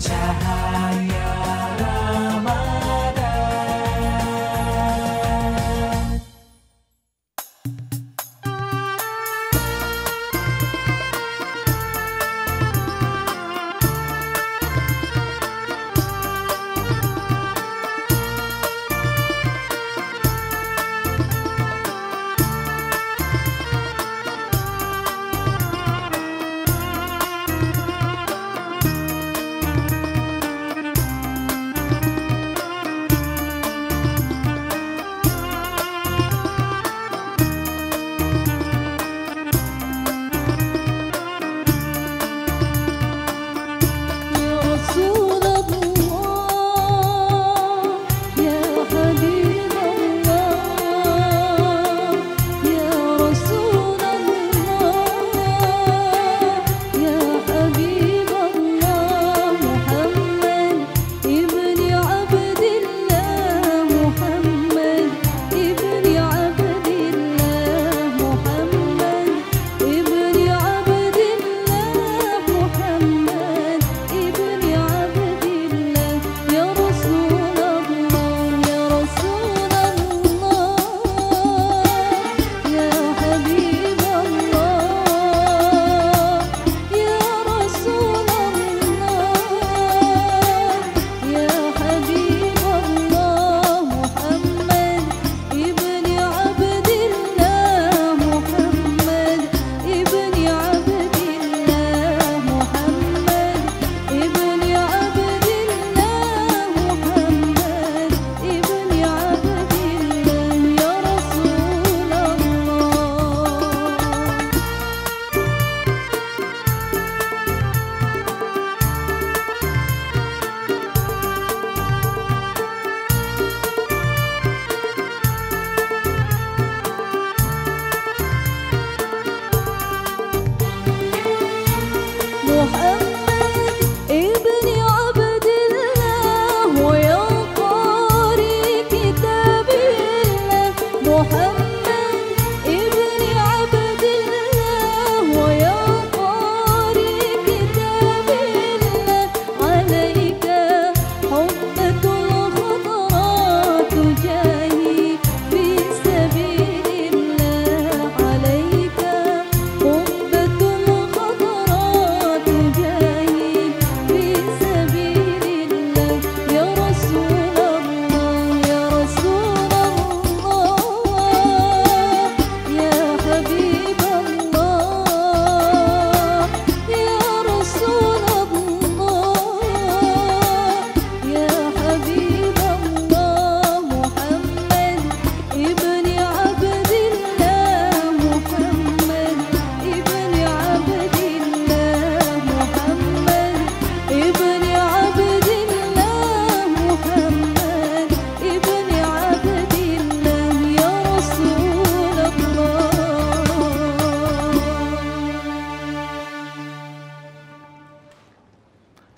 Cahaya Ramadan.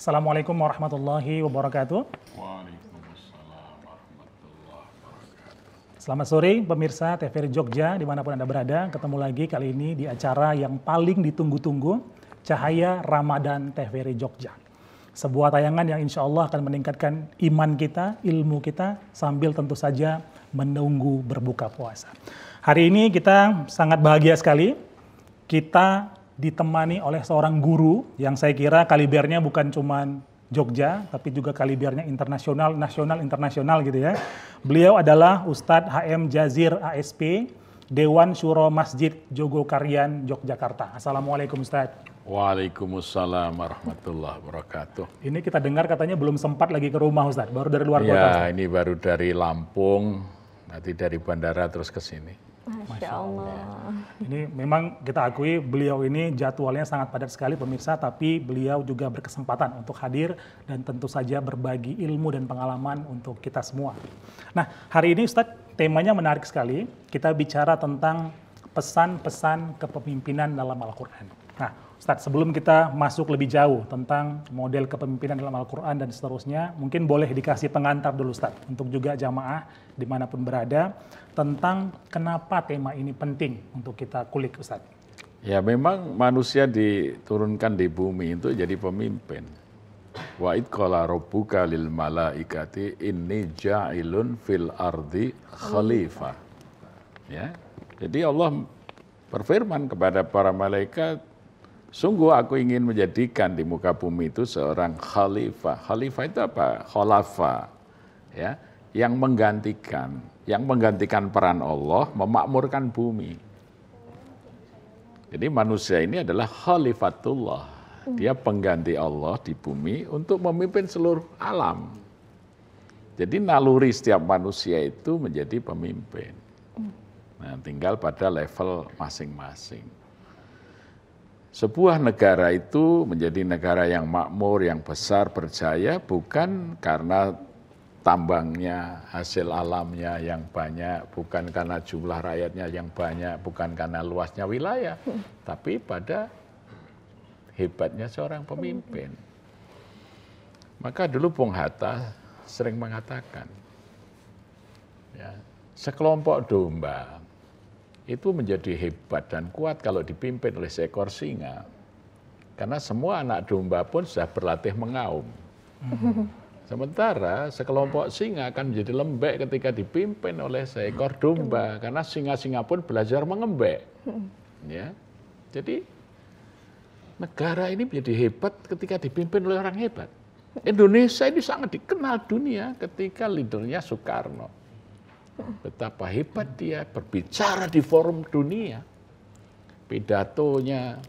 Assalamualaikum warahmatullahi wabarakatuh. Waalaikumsalam warahmatullahi wabarakatuh. Selamat sore pemirsa TVRI Jogja dimanapun Anda berada. Ketemu lagi kali ini di acara yang paling ditunggu-tunggu, Cahaya Ramadan TVRI Jogja. Sebuah tayangan yang insya Allah akan meningkatkan iman kita, ilmu kita, sambil tentu saja menunggu berbuka puasa. Hari ini kita sangat bahagia sekali. Kita ditemani oleh seorang guru yang saya kira kalibernya bukan cuma Jogja, tapi juga kalibernya internasional, nasional, internasional gitu ya. Beliau adalah Ustadz HM Jazir ASP, Dewan Syuro Masjid Jogokarian, Yogyakarta. Assalamualaikum Ustadz. Waalaikumsalam warahmatullahi wabarakatuh. Ini kita dengar katanya belum sempat lagi ke rumah Ustadz, baru dari luar kota. Ya, ini baru dari Lampung, nanti dari bandara terus ke sini. Masya Allah. Ini memang kita akui beliau ini jadwalnya sangat padat sekali pemirsa, tapi beliau juga berkesempatan untuk hadir dan tentu saja berbagi ilmu dan pengalaman untuk kita semua. Nah, hari ini Ustadz temanya menarik sekali. Kita bicara tentang pesan-pesan kepemimpinan dalam Al-Quran. Nah, Ustadz, sebelum kita masuk lebih jauh tentang model kepemimpinan dalam Al-Quran dan seterusnya, mungkin boleh dikasih pengantar dulu Ustadz, untuk juga jamaah dimanapun berada, tentang kenapa tema ini penting untuk kita kulik Ustadz. Ya memang manusia diturunkan di bumi itu jadi pemimpin. Wa id qala rabbuka lil malaikati inni ja'ilun fil ardi khalifah. Ya. Jadi Allah berfirman kepada para malaikat, sungguh aku ingin menjadikan di muka bumi itu seorang khalifah. Khalifah itu apa? Khalafa. Ya, yang menggantikan peran Allah memakmurkan bumi. Jadi manusia ini adalah khalifatullah. Dia pengganti Allah di bumi untuk memimpin seluruh alam. Jadi naluri setiap manusia itu menjadi pemimpin. Nah, tinggal pada level masing-masing. Sebuah negara itu menjadi negara yang makmur, yang besar, berjaya bukan karena tambangnya, hasil alamnya yang banyak, bukan karena jumlah rakyatnya yang banyak, bukan karena luasnya wilayah, tapi pada hebatnya seorang pemimpin. Maka dulu Bung Hatta sering mengatakan, ya, sekelompok domba itu menjadi hebat dan kuat kalau dipimpin oleh seekor singa. Karena semua anak domba pun sudah berlatih mengaum. Sementara sekelompok singa akan menjadi lembek ketika dipimpin oleh seekor domba, karena singa-singa pun belajar mengembek. Ya, jadi negara ini menjadi hebat ketika dipimpin oleh orang hebat. Indonesia ini sangat dikenal dunia ketika leadernya Soekarno. Betapa hebat dia berbicara di forum dunia, pidatonya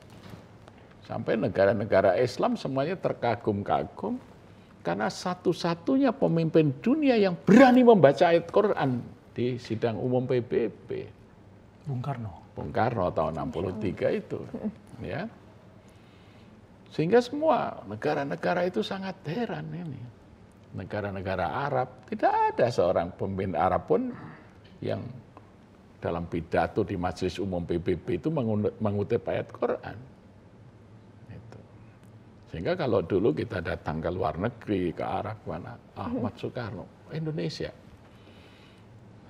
sampai negara-negara Islam semuanya terkagum-kagum. Karena satu-satunya pemimpin dunia yang berani membaca ayat Quran di sidang umum PBB. Bung Karno. Bung Karno tahun 63 itu. Ya. Sehingga semua negara-negara itu sangat heran ini. Negara-negara Arab, tidak ada seorang pemimpin Arab pun yang dalam pidato di majelis umum PBB itu mengutip ayat Quran. Sehingga kalau dulu kita datang ke luar negeri, ke Arab, mana Ahmad Soekarno, Indonesia.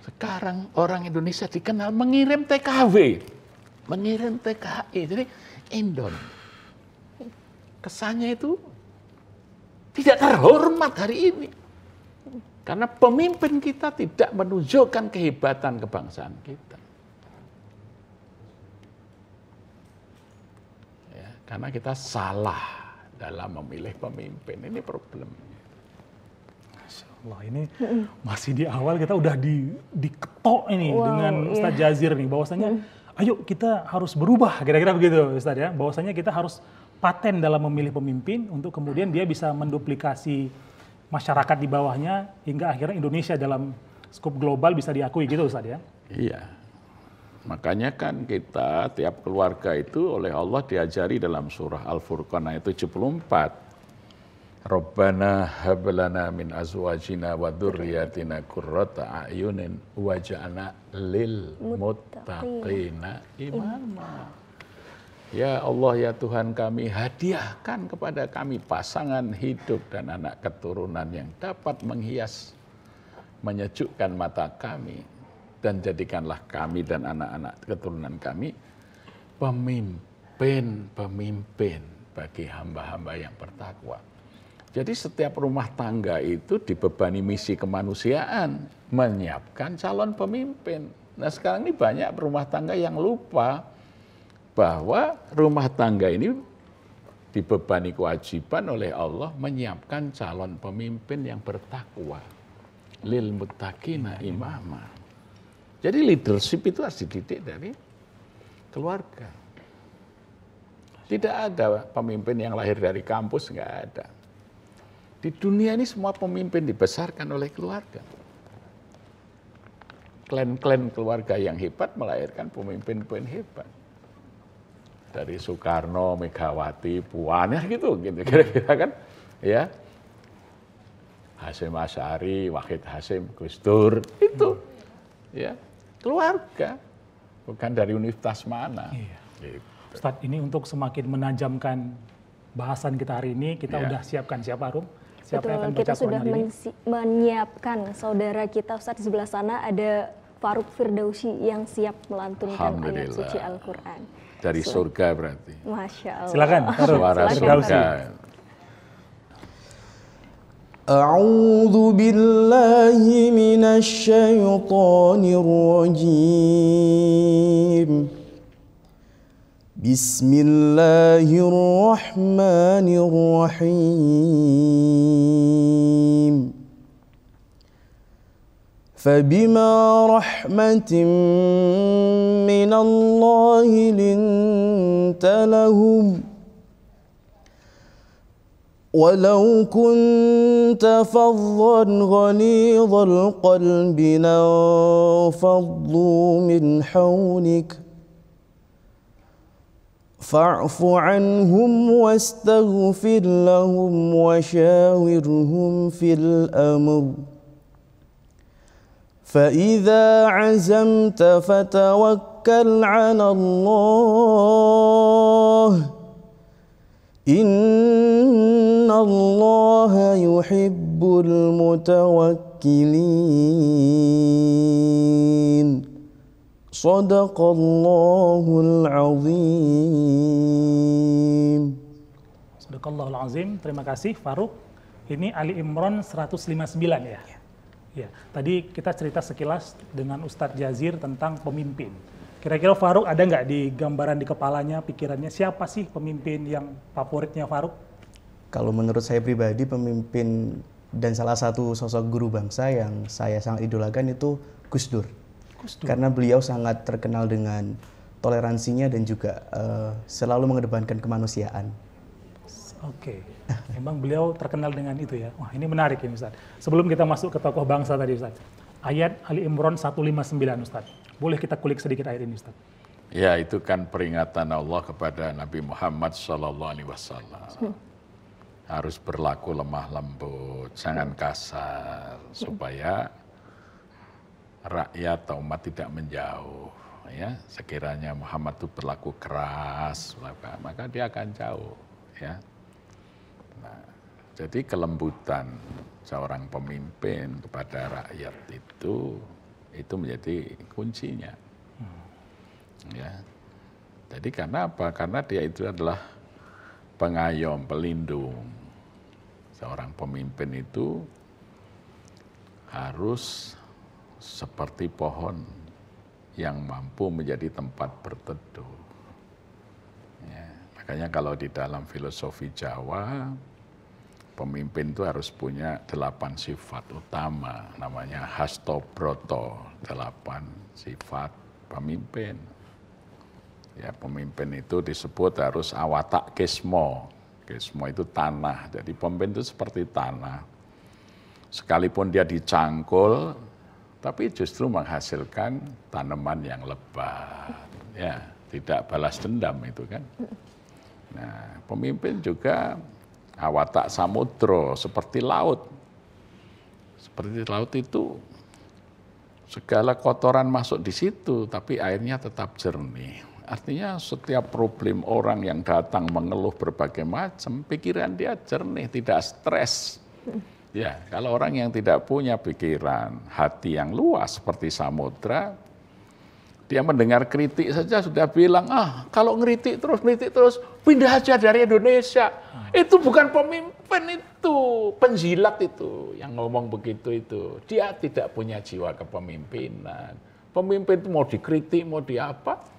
Sekarang orang Indonesia dikenal mengirim TKW, mengirim TKI. Jadi Indon, kesannya itu tidak terhormat hari ini. Karena pemimpin kita tidak menunjukkan kehebatan kebangsaan kita. Ya, karena kita salah dalam memilih pemimpin, ini problem. Masya Allah, ini masih di awal kita udah diketok ini dengan Ustadz Jazir nih, bahwasanya ayo kita harus berubah, kira-kira begitu Ustadz ya, bahwasanya kita harus paten dalam memilih pemimpin untuk kemudian dia bisa menduplikasi masyarakat di bawahnya hingga akhirnya Indonesia dalam skop global bisa diakui gitu Ustadz ya. Iya. Makanya kan kita, tiap keluarga itu oleh Allah diajari dalam surah Al-Furqan ayat 74. Rabbana hablana min azwajina wa dzurriyyatina qurrata a'yunin waj'alna lil muttaqina imama. Ya Allah, ya Tuhan kami, hadiahkan kepada kami pasangan hidup dan anak keturunan yang dapat menghias, menyejukkan mata kami. Dan jadikanlah kami dan anak-anak keturunan kami pemimpin bagi hamba-hamba yang bertakwa. Jadi setiap rumah tangga itu dibebani misi kemanusiaan, menyiapkan calon pemimpin. Nah sekarang ini banyak rumah tangga yang lupa bahwa rumah tangga ini dibebani kewajiban oleh Allah menyiapkan calon pemimpin yang bertakwa. Lil muttaqina imama. Jadi leadership itu harus dididik dari keluarga. Tidak ada pemimpin yang lahir dari kampus, nggak ada. Di dunia ini semua pemimpin dibesarkan oleh keluarga. Klan-klan keluarga yang hebat melahirkan pemimpin-pemimpin hebat. Dari Soekarno, Megawati, Puan, ya gitu kira-kira kan. Ya. Hasyim Asy'ari, Wahid Hasyim, Gus Dur, itu. Ya. Keluarga, bukan dari universitas mana. Iya. Ustadz, ini untuk semakin menajamkan bahasan kita hari ini, kita udah siapkan siapa Rum? Siapa Betul, yang akan kita baca sudah Quran hari ini? menyiapkan saudara kita Ustadz di sebelah sana, ada Farouk Firdausi yang siap melantunkan ayat suci Al-Quran. Dari surga berarti. Masya Allah. Silakan, Farouk. Suara Silakan, surga. أعوذ بالله من الشيطان الرجيم بسم الله الرحمن الرحيم فبما رحمة من الله لنت لهم ولو كنت فظا غليظ القلب لانفضوا من حولك فاعف عنهم واستغفر لهم وشاورهم في الأمر فإذا عزمت فتوكل على الله إن الله يحب المتوكلين Sadaqallahul azim. Sadaqallahul azim. Terima kasih Farouk. Ini Ali Imran 159 ya? Ya. Tadi kita cerita sekilas dengan Ustadz Jazir tentang pemimpin. Kira-kira Farouk ada nggak di gambaran di kepalanya, pikirannya, siapa sih pemimpin yang favoritnya Farouk? Kalau menurut saya pribadi, pemimpin dan salah satu sosok guru bangsa yang saya sangat idolakan itu Gus Dur. Karena beliau sangat terkenal dengan toleransinya dan juga selalu mengedepankan kemanusiaan. Oke, memang beliau terkenal dengan itu ya. Wah, ini menarik ya Ustaz. Sebelum kita masuk ke tokoh bangsa tadi Ustaz, ayat Ali Imran 159 Ustaz. Boleh kita kulik sedikit ayat ini Ustaz? Ya, itu kan peringatan Allah kepada Nabi Muhammad SAW. Harus berlaku lemah lembut, jangan kasar, supaya rakyat atau umat tidak menjauh. Ya, sekiranya Muhammad itu berlaku keras, maka dia akan jauh. Ya. Nah, jadi kelembutan seorang pemimpin kepada rakyat itu menjadi kuncinya. Ya. Jadi karena apa? Karena dia itu adalah pengayom, pelindung. Seorang pemimpin itu harus seperti pohon yang mampu menjadi tempat berteduh. Ya, makanya kalau di dalam filosofi Jawa, pemimpin itu harus punya 8 sifat utama, namanya Hastobroto, 8 sifat pemimpin. Ya, pemimpin itu disebut harus awatak kesmo. Kesmo itu tanah, jadi pemimpin itu seperti tanah. Sekalipun dia dicangkul, tapi justru menghasilkan tanaman yang lebat, ya, tidak balas dendam itu kan. Nah, pemimpin juga awatak samudra, seperti laut. Seperti laut itu segala kotoran masuk di situ, tapi airnya tetap jernih. Artinya setiap problem orang yang datang mengeluh berbagai macam, pikiran dia jernih, tidak stres. Ya, kalau orang yang tidak punya pikiran, hati yang luas seperti samudra, dia mendengar kritik saja sudah bilang, kalau ngeritik terus, pindah aja dari Indonesia. Itu bukan pemimpin itu, penjilat itu yang ngomong begitu itu. Dia tidak punya jiwa kepemimpinan. Pemimpin itu mau dikritik, mau diapa,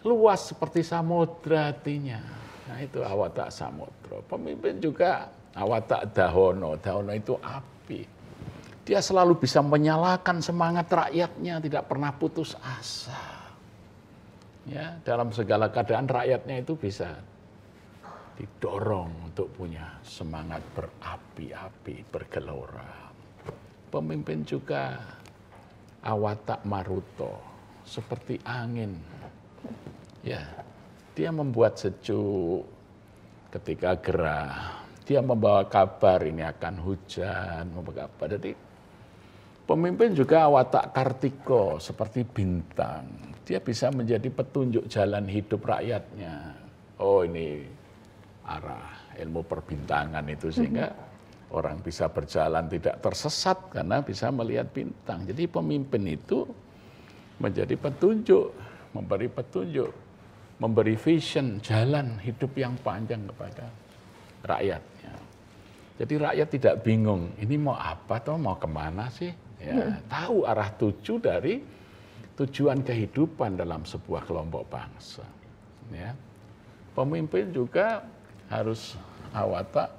luas seperti samudra hatinya. Nah itu awatak samudra. Pemimpin juga awatak dahono, dahono itu api. Dia selalu bisa menyalakan semangat rakyatnya, tidak pernah putus asa. Ya, dalam segala keadaan rakyatnya itu bisa didorong untuk punya semangat berapi-api, bergelora. Pemimpin juga awatak maruto, seperti angin. Ya, dia membuat sejuk ketika gerah. Dia membawa kabar ini akan hujan, membawa kabar. Jadi pemimpin juga awatak kartiko seperti bintang. Dia bisa menjadi petunjuk jalan hidup rakyatnya. Oh ini arah ilmu perbintangan itu sehingga orang bisa berjalan tidak tersesat karena bisa melihat bintang. Jadi pemimpin itu menjadi petunjuk, memberi petunjuk, memberi vision jalan hidup yang panjang kepada rakyatnya. Jadi rakyat tidak bingung, ini mau apa atau mau kemana sih? Ya, tahu arah tuju dari tujuan kehidupan dalam sebuah kelompok bangsa. Ya. Pemimpin juga harus awata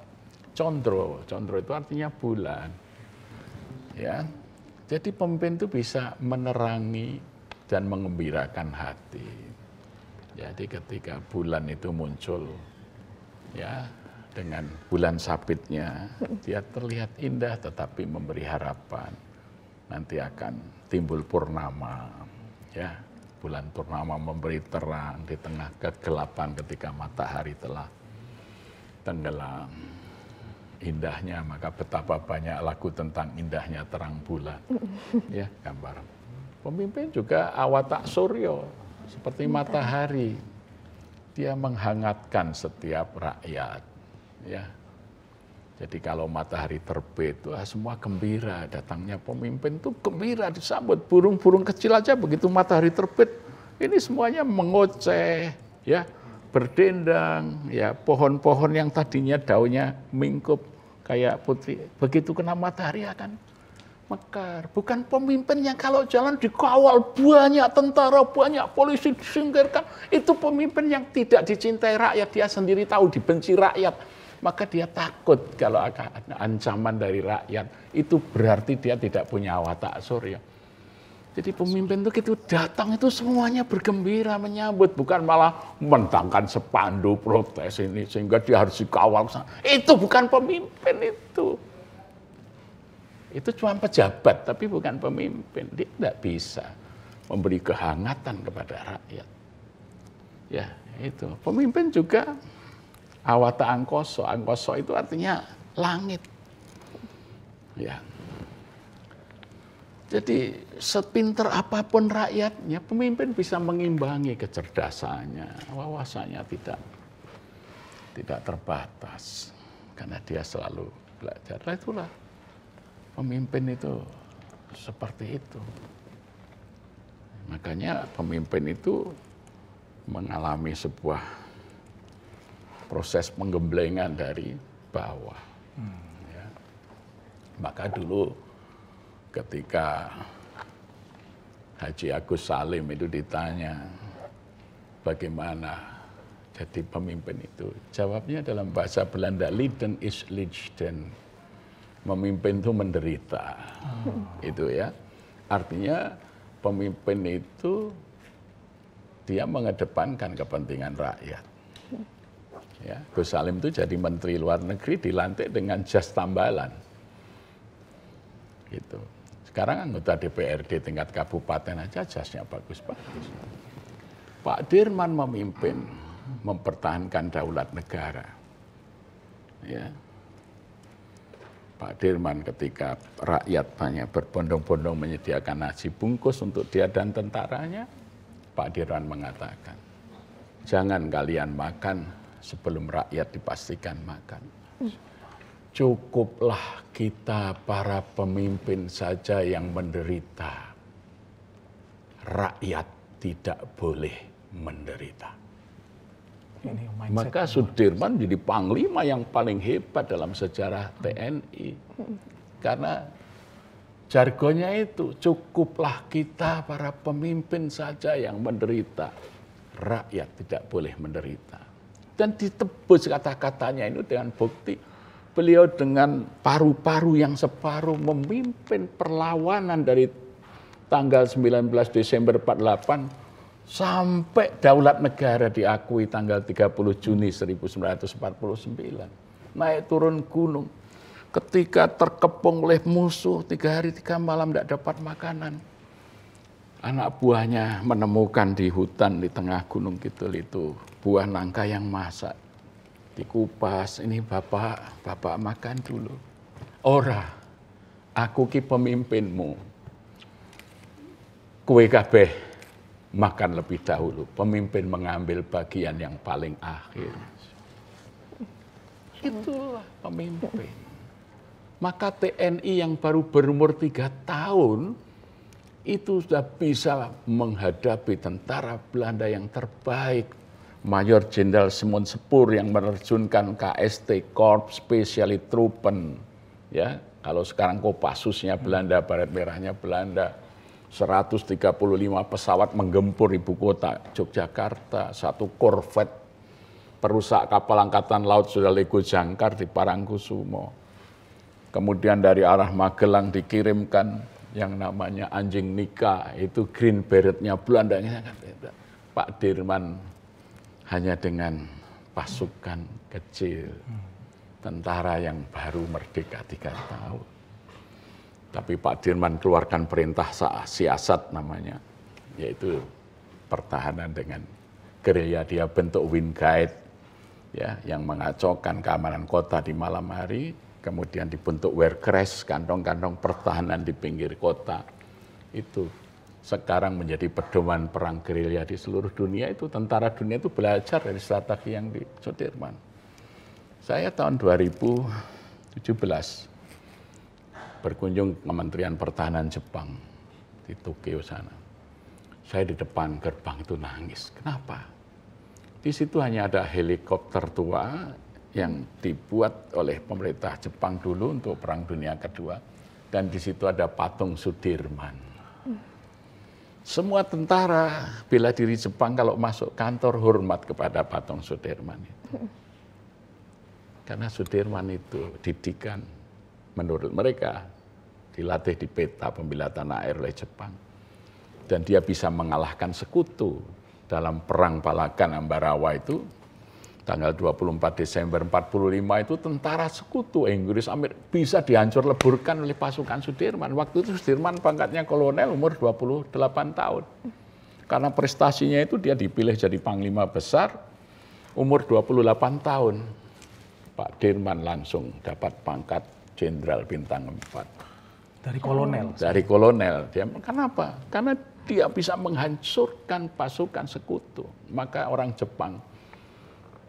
condro. Condro itu artinya bulan. Ya. Jadi pemimpin itu bisa menerangi dan mengembirakan hati. Jadi ketika bulan itu muncul, ya, dengan bulan sabitnya, dia terlihat indah tetapi memberi harapan. Nanti akan timbul purnama, ya, bulan purnama memberi terang di tengah kegelapan ketika matahari telah tenggelam. Indahnya, maka betapa banyak lagu tentang indahnya terang bulan, ya, gambar. Pemimpin juga awatak suryo, seperti matahari, dia menghangatkan setiap rakyat, ya. Jadi kalau matahari terbit, wah, semua gembira, datangnya pemimpin itu gembira disambut. Burung-burung kecil aja begitu matahari terbit, ini semuanya mengoceh, ya, berdendang, ya, pohon-pohon yang tadinya daunnya mingkup kayak putri, begitu kena matahari akan mekar. Bukan pemimpin yang kalau jalan dikawal banyak tentara, banyak polisi disingkirkan. Itu pemimpin yang tidak dicintai rakyat, dia sendiri tahu dibenci rakyat. Maka dia takut kalau ada ancaman dari rakyat. Itu berarti dia tidak punya watak surya. Jadi pemimpin itu gitu datang itu semuanya bergembira menyambut. Bukan malah membentangkan spanduk protes ini sehingga dia harus dikawal. Itu bukan pemimpin itu. Itu cuma pejabat tapi bukan pemimpin. Dia tidak bisa memberi kehangatan kepada rakyat. Ya itu. Pemimpin juga awata angkoso. Angkoso itu artinya langit. Ya. Jadi sepinter apapun rakyatnya, pemimpin bisa mengimbangi kecerdasannya, wawasannya tidak terbatas. Karena dia selalu belajar. Nah, itulah pemimpin itu seperti itu. Makanya pemimpin itu mengalami sebuah proses penggemblengan dari bawah. Ya. Maka dulu ketika Haji Agus Salim itu ditanya bagaimana jadi pemimpin itu, jawabnya dalam bahasa Belanda, "Leiden is lijden." Memimpin itu menderita. Itu ya. Artinya pemimpin itu dia mengedepankan kepentingan rakyat. Ya, Gus Salim itu jadi Menteri Luar Negeri dilantik dengan jas tambalan. Gitu. Sekarang anggota DPRD tingkat kabupaten aja jasnya bagus-bagus. Pak Dirman memimpin, mempertahankan daulat negara. Ya. Pak Dirman ketika rakyat banyak berbondong-bondong menyediakan nasi bungkus untuk dia dan tentaranya, Pak Dirman mengatakan, jangan kalian makan sebelum rakyat dipastikan makan. Cukuplah kita para pemimpin saja yang menderita. Rakyat tidak boleh menderita. Maka Sudirman jadi panglima yang paling hebat dalam sejarah TNI. Karena jargonnya itu, cukuplah kita para pemimpin saja yang menderita. Rakyat tidak boleh menderita. Dan ditebus kata-katanya itu dengan bukti. Beliau dengan paru-paru yang separuh memimpin perlawanan dari tanggal 19 Desember 48 sampai daulat negara diakui tanggal 30 Juni 1949. Naik turun gunung. Ketika terkepung oleh musuh 3 hari 3 malam tidak dapat makanan. Anak buahnya menemukan di hutan di tengah Gunung Kidul itu buah nangka yang masak. Dikupas, ini bapak makan dulu. Ora, aku ki pemimpinmu. Kue kabeh makan lebih dahulu. Pemimpin mengambil bagian yang paling akhir. Itulah pemimpin. Maka TNI yang baru berumur 3 tahun itu sudah bisa menghadapi tentara Belanda yang terbaik, Mayor Jenderal Simon Sepur yang menerjunkan KST, Korps Speciale Truppen, ya, kalau sekarang Kopassusnya Belanda, Baret Merahnya Belanda, 135 pesawat menggempur ibu kota Yogyakarta, 1 korvet perusak kapal angkatan laut sudah Lego Jangkar di Parangkusumo. Kemudian dari arah Magelang dikirimkan yang namanya anjing Nika, itu Green Beret-nya Belanda. Pak Dirman hanya dengan pasukan kecil, tentara yang baru merdeka 3 tahun. Tapi Pak Dirman keluarkan perintah siasat namanya, yaitu pertahanan dengan gerilya. Dia bentuk wingguide, ya, yang mengacaukan keamanan kota di malam hari. Kemudian dibentuk Wehrkreis, kantong-kantong pertahanan di pinggir kota. Itu sekarang menjadi pedoman perang gerilya di seluruh dunia. Itu tentara dunia itu belajar dari strategi yang di Sudirman. Saya tahun 2017 berkunjung Kementerian Pertahanan Jepang di Tokyo sana. Saya di depan gerbang itu nangis. Kenapa? Di situ hanya ada helikopter tua yang dibuat oleh pemerintah Jepang dulu untuk Perang Dunia Kedua, dan di situ ada patung Sudirman. Semua tentara bela diri Jepang kalau masuk kantor hormat kepada patung Sudirman itu. Karena Sudirman itu didikan menurut mereka dilatih di peta pembela tanah air oleh Jepang, dan dia bisa mengalahkan sekutu dalam perang Palagan Ambarawa itu. Tanggal 24 Desember 45 itu tentara sekutu Inggris Amerika bisa dihancur leburkan oleh pasukan Sudirman. Waktu itu Sudirman pangkatnya kolonel, umur 28 tahun. Karena prestasinya itu dia dipilih jadi panglima besar, umur 28 tahun. Pak Dirman langsung dapat pangkat jenderal bintang 4. Dari kolonel? Dari kolonel. Kenapa? Karena dia bisa menghancurkan pasukan sekutu. Maka orang Jepang,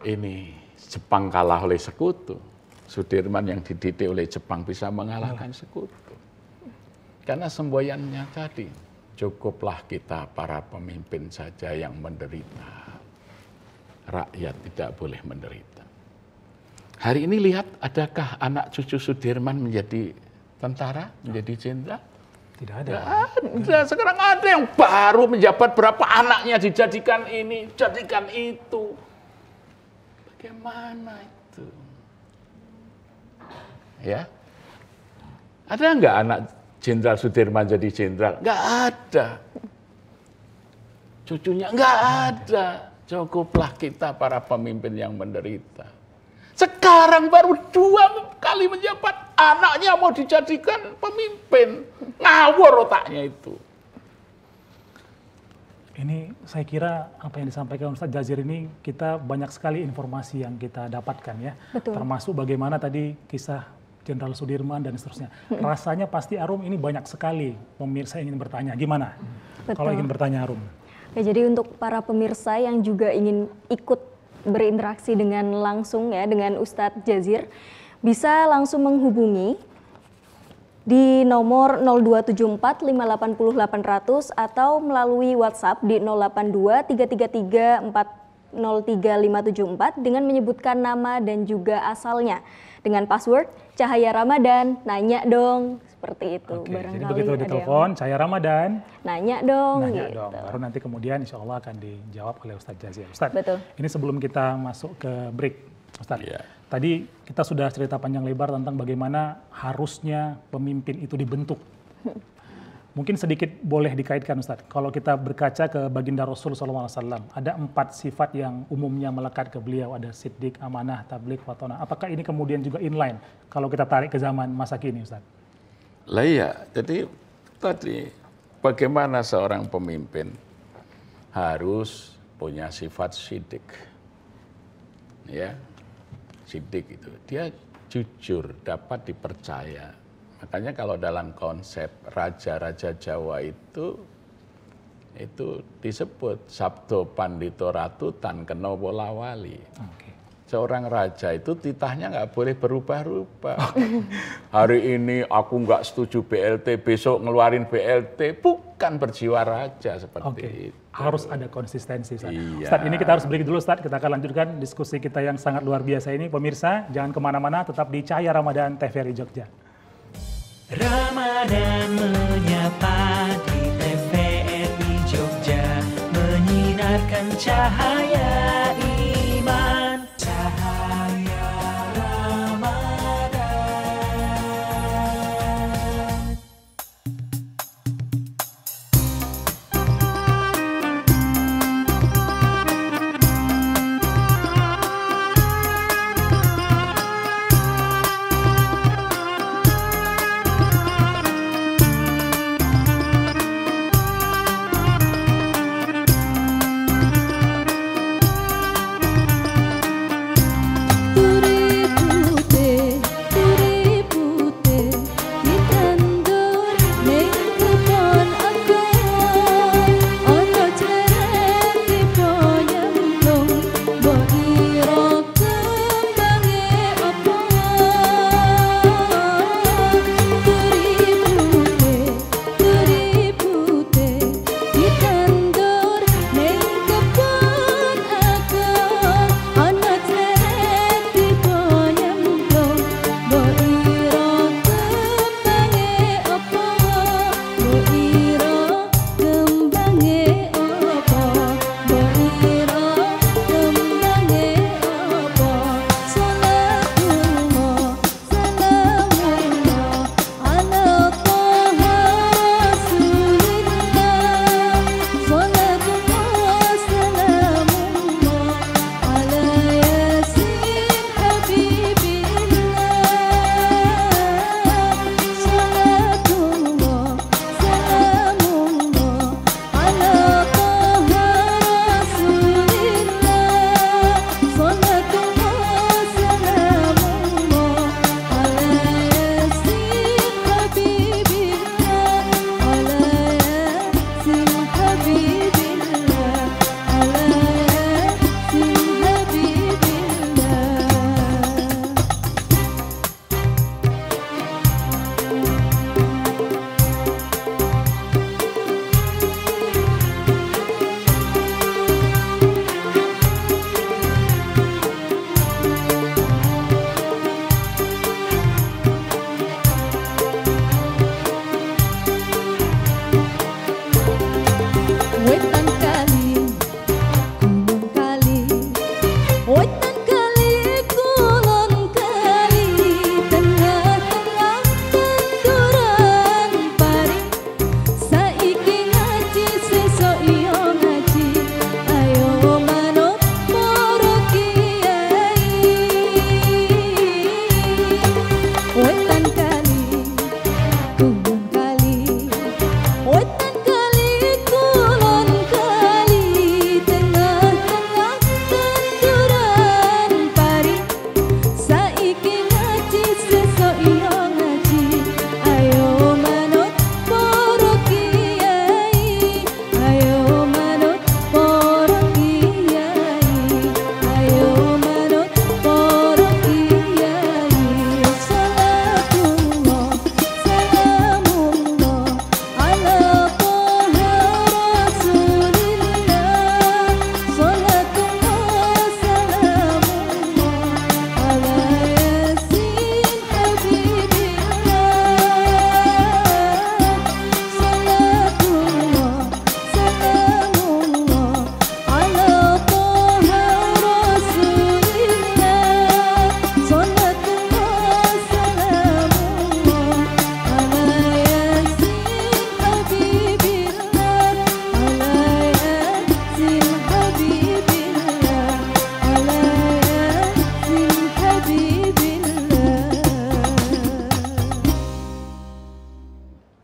ini Jepang kalah oleh sekutu, Sudirman yang dididik oleh Jepang bisa mengalahkan sekutu. Karena semboyannya tadi, cukuplah kita para pemimpin saja yang menderita. Rakyat tidak boleh menderita. Hari ini lihat, adakah anak cucu Sudirman menjadi tentara, menjadi jenderal? Tidak ada. Tidak ada. Sekarang ada yang baru menjabat, berapa anaknya dijadikan ini, jadikan itu. Bagaimana itu? Ya, ada nggak anak Jenderal Sudirman jadi jenderal? Nggak ada. Cucunya nggak ada. Cukuplah kita para pemimpin yang menderita. Sekarang baru 2 kali menjabat, anaknya mau dijadikan pemimpin. Ngawur otaknya itu. Ini saya kira apa yang disampaikan Ustadz Jazir ini, kita banyak sekali informasi yang kita dapatkan ya. Betul. Termasuk bagaimana tadi kisah Jenderal Sudirman dan seterusnya. Rasanya pasti Arum ini banyak sekali pemirsa ingin bertanya. Gimana? Betul. Kalau ingin bertanya Arum? Ya, jadi untuk para pemirsa yang juga ingin ikut berinteraksi dengan langsung ya dengan Ustadz Jazir, bisa langsung menghubungi di nomor 0274 580 800 atau melalui WhatsApp di 082 333 403574 dengan menyebutkan nama dan juga asalnya dengan password Cahaya Ramadan, nanya dong, seperti itu. Oke, Barangkali jadi begitu ada ditelepon Cahaya Ramadan, nanya dong, nanya gitu. dong. Baru nanti kemudian insya Allah akan dijawab oleh Ustadz Jazir. Ustadz, Betul. ini sebelum kita masuk ke break, Ustadz. Iya. Tadi kita sudah cerita panjang lebar tentang bagaimana harusnya pemimpin itu dibentuk. Mungkin sedikit boleh dikaitkan Ustadz, kalau kita berkaca ke baginda Rasul SAW, ada 4 sifat yang umumnya melekat ke beliau, ada siddiq, amanah, tabligh, watonah. Apakah ini kemudian juga inline kalau kita tarik ke zaman masa kini Ustadz? Lah iya, jadi tadi bagaimana seorang pemimpin harus punya sifat siddiq. Ya, siddiq itu, dia jujur, dapat dipercaya. Makanya kalau dalam konsep raja-raja Jawa itu disebut sabdo pandito ratu tan kena bola wali. Oke. Seorang raja itu titahnya nggak boleh berubah-ubah. Hari ini aku nggak setuju BLT, besok ngeluarin BLT, bukan berjiwa raja seperti itu. Harus ada konsistensi, Ustaz. Iya. Ustaz, ini kita harus break dulu, Ustaz. Kita akan lanjutkan diskusi kita yang sangat luar biasa ini. Pemirsa, jangan kemana-mana, tetap di Cahaya Ramadan TVRI Jogja. Ramadan menyapa di TVRI Jogja, menyinarkan cahaya iman. Cahaya Ramadan.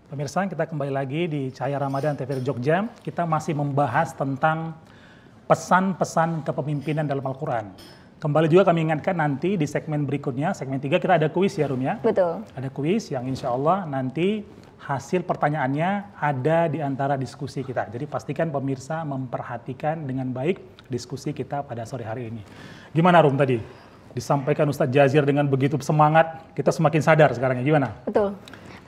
Pemirsa, kita kembali lagi di Cahaya Ramadan TVRI Jogja. Kita masih membahas tentang pesan-pesan kepemimpinan dalam Al-Quran. Kembali juga kami ingatkan nanti di segmen berikutnya, segmen 3 kita ada kuis ya Rum ya? Betul. Ada kuis yang insya Allah nanti hasil pertanyaannya ada di antara diskusi kita. Jadi pastikan pemirsa memperhatikan dengan baik diskusi kita pada sore hari ini. Gimana Rum tadi? Disampaikan Ustadz Jazir dengan begitu semangat, kita semakin sadar sekarang ya, gimana? Betul.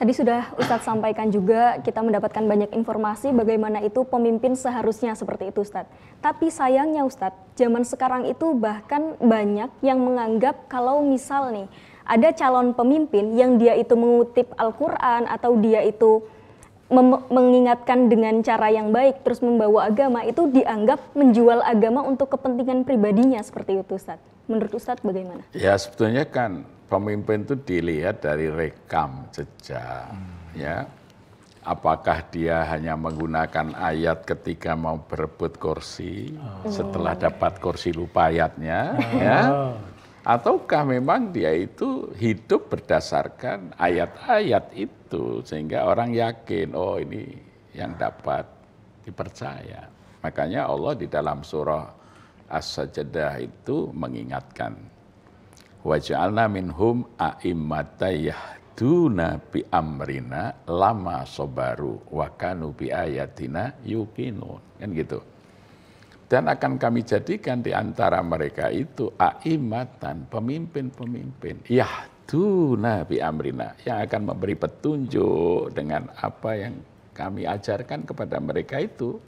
Tadi sudah Ustadz sampaikan juga, kita mendapatkan banyak informasi bagaimana itu pemimpin seharusnya seperti itu Ustadz. Tapi sayangnya Ustadz, zaman sekarang itu bahkan banyak yang menganggap kalau misal nih, ada calon pemimpin yang dia itu mengutip Al-Quran atau dia itu mengingatkan dengan cara yang baik, terus membawa agama, itu dianggap menjual agama untuk kepentingan pribadinya seperti itu Ustadz. Menurut Ustadz bagaimana? Ya sebetulnya kan pemimpin itu dilihat dari rekam jejak, ya. Apakah dia hanya menggunakan ayat ketika mau berebut kursi, setelah dapat kursi lupa ayatnya, ya. Ataukah memang dia itu hidup berdasarkan ayat-ayat itu, sehingga orang yakin, oh ini yang dapat dipercaya. Makanya Allah di dalam surah As-Sajdah itu mengingatkan, waj'alna minhum a'immata yahduna bi amrina lama sabaru wa kanu bi ayatina yuqinun, kan gitu. Dan akan kami jadikan di antara mereka itu a'immatan, pemimpin-pemimpin yahduna bi amrina, yang akan memberi petunjuk dengan apa yang kami ajarkan kepada mereka itu,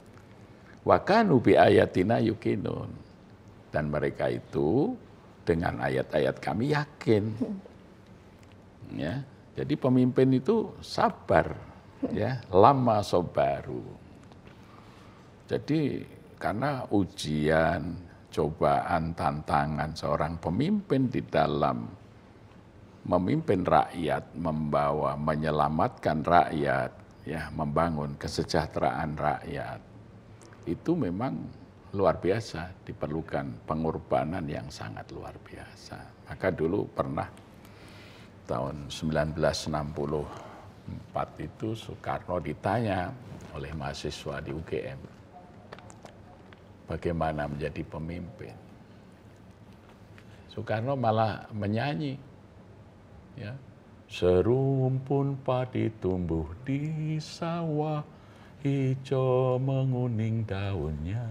wa kanu bi ayatina yuqinun, dan mereka itu dengan ayat-ayat kami yakin, ya. Jadi pemimpin itu sabar, ya, lama sabaru. Jadi karena ujian, cobaan, tantangan seorang pemimpin di dalam memimpin rakyat, menyelamatkan rakyat, ya, membangun kesejahteraan rakyat, itu memang luar biasa, diperlukan pengorbanan yang sangat luar biasa. Maka dulu pernah tahun 1964 itu Soekarno ditanya oleh mahasiswa di UGM, bagaimana menjadi pemimpin. Soekarno malah menyanyi, ya, serumpun padi tumbuh di sawah, hijau menguning daunnya.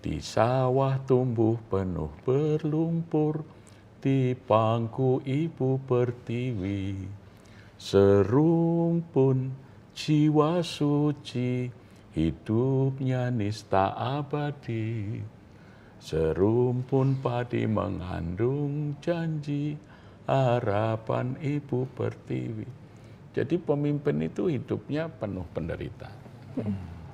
Di sawah tumbuh penuh berlumpur, di pangku ibu pertiwi. Serumpun jiwa suci, hidupnya nista abadi. Serumpun padi mengandung janji, harapan ibu pertiwi. Jadi pemimpin itu hidupnya penuh penderitaan.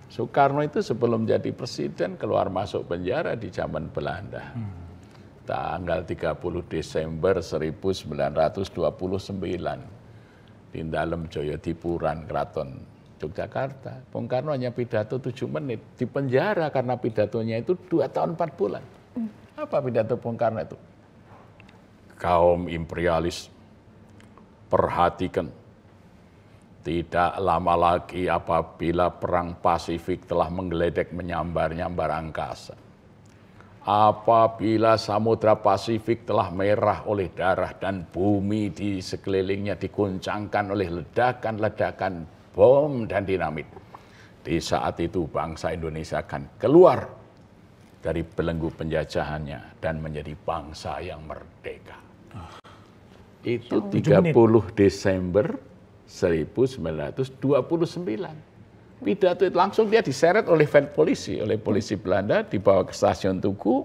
Soekarno itu sebelum jadi presiden keluar masuk penjara di zaman Belanda. Tanggal 30 Desember 1929 di dalam Joyodipuran, Keraton Yogyakarta. Bung Karno hanya pidato 7 menit, di penjara karena pidatonya itu 2 tahun 4 bulan. Apa pidato Bung Karno itu? Kaum imperialis, perhatikan, tidak lama lagi apabila perang Pasifik telah menggeledek menyambar-nyambar angkasa. Apabila samudra Pasifik telah merah oleh darah dan bumi di sekelilingnya diguncangkan oleh ledakan-ledakan bom dan dinamit. Di saat itu bangsa Indonesia akan keluar dari belenggu penjajahannya dan menjadi bangsa yang merdeka. Itu 30 Desember 1929. Pidato itu langsung dia diseret oleh polisi Belanda, dibawa ke stasiun Tugu,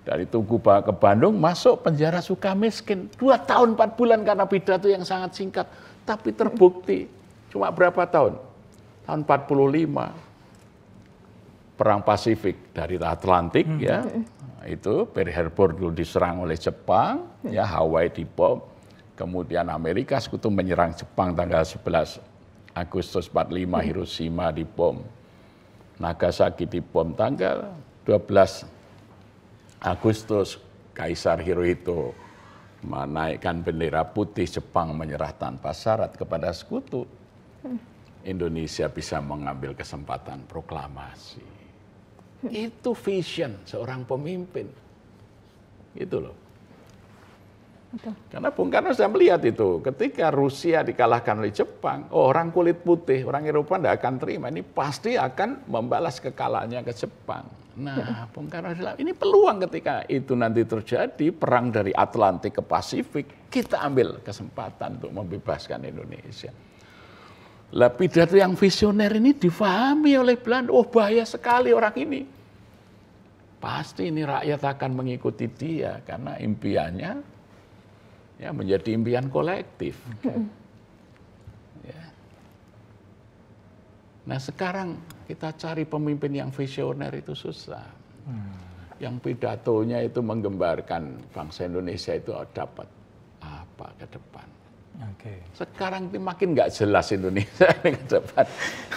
dari Tugu bawa ke Bandung, masuk penjara Sukamiskin 2 tahun 4 bulan karena pidato yang sangat singkat, tapi terbukti cuma berapa tahun? Tahun 45 perang Pasifik dari Atlantik, ya, itu Pearl Harbor dulu diserang oleh Jepang, ya, Hawaii dibom. Kemudian Amerika Sekutu menyerang Jepang tanggal 11 Agustus 45, Hiroshima dibom. Nagasaki dibom tanggal 12 Agustus, Kaisar Hirohito menaikkan bendera putih, Jepang menyerah tanpa syarat kepada Sekutu. Indonesia bisa mengambil kesempatan proklamasi. Itu vision seorang pemimpin. Gitu loh. Betul. Karena Bung Karno sudah melihat itu, ketika Rusia dikalahkan oleh Jepang, orang kulit putih, orang Eropa tidak akan terima, ini pasti akan membalas kekalahannya ke Jepang. Nah, Bung Karno bilang, ini peluang ketika itu nanti terjadi, perang dari Atlantik ke Pasifik, kita ambil kesempatan untuk membebaskan Indonesia. Lah pidato yang visioner ini difahami oleh Belanda, oh bahaya sekali orang ini. Pasti ini rakyat akan mengikuti dia, karena impiannya ya menjadi impian kolektif. Ya. Nah sekarang kita cari pemimpin yang visioner itu susah. Yang pidatonya itu menggembarkan bangsa Indonesia itu dapat apa ke depan. Sekarang itu makin nggak jelas Indonesia ke depan.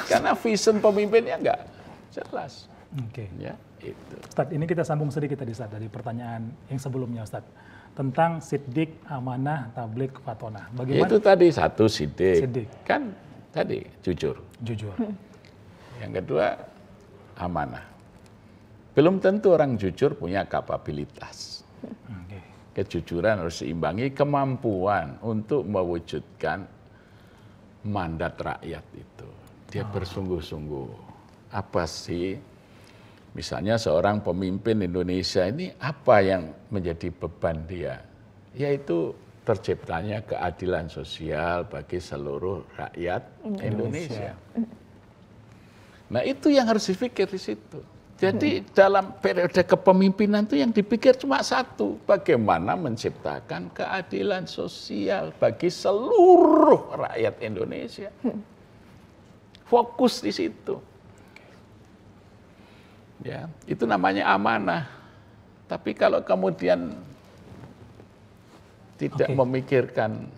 Karena vision pemimpinnya nggak jelas. Ya, itu. Ustadz, ini kita sambung sedikit tadi Ustadz, dari pertanyaan yang sebelumnya Ustadz. Tentang Siddiq, amanah, tabligh, fatonah. Bagaimana? Itu tadi satu Siddiq. Kan tadi jujur. Yang kedua amanah. Belum tentu orang jujur punya kapabilitas. Kejujuran harus seimbangi kemampuan untuk mewujudkan mandat rakyat itu. Dia bersungguh-sungguh. Apa sih? Misalnya seorang pemimpin Indonesia ini apa yang menjadi beban dia? Yaitu terciptanya keadilan sosial bagi seluruh rakyat Indonesia. Nah itu yang harus dipikir di situ. Jadi dalam periode kepemimpinan itu yang dipikir cuma satu, bagaimana menciptakan keadilan sosial bagi seluruh rakyat Indonesia. Fokus di situ. Ya, itu namanya amanah. Tapi kalau kemudian tidak memikirkan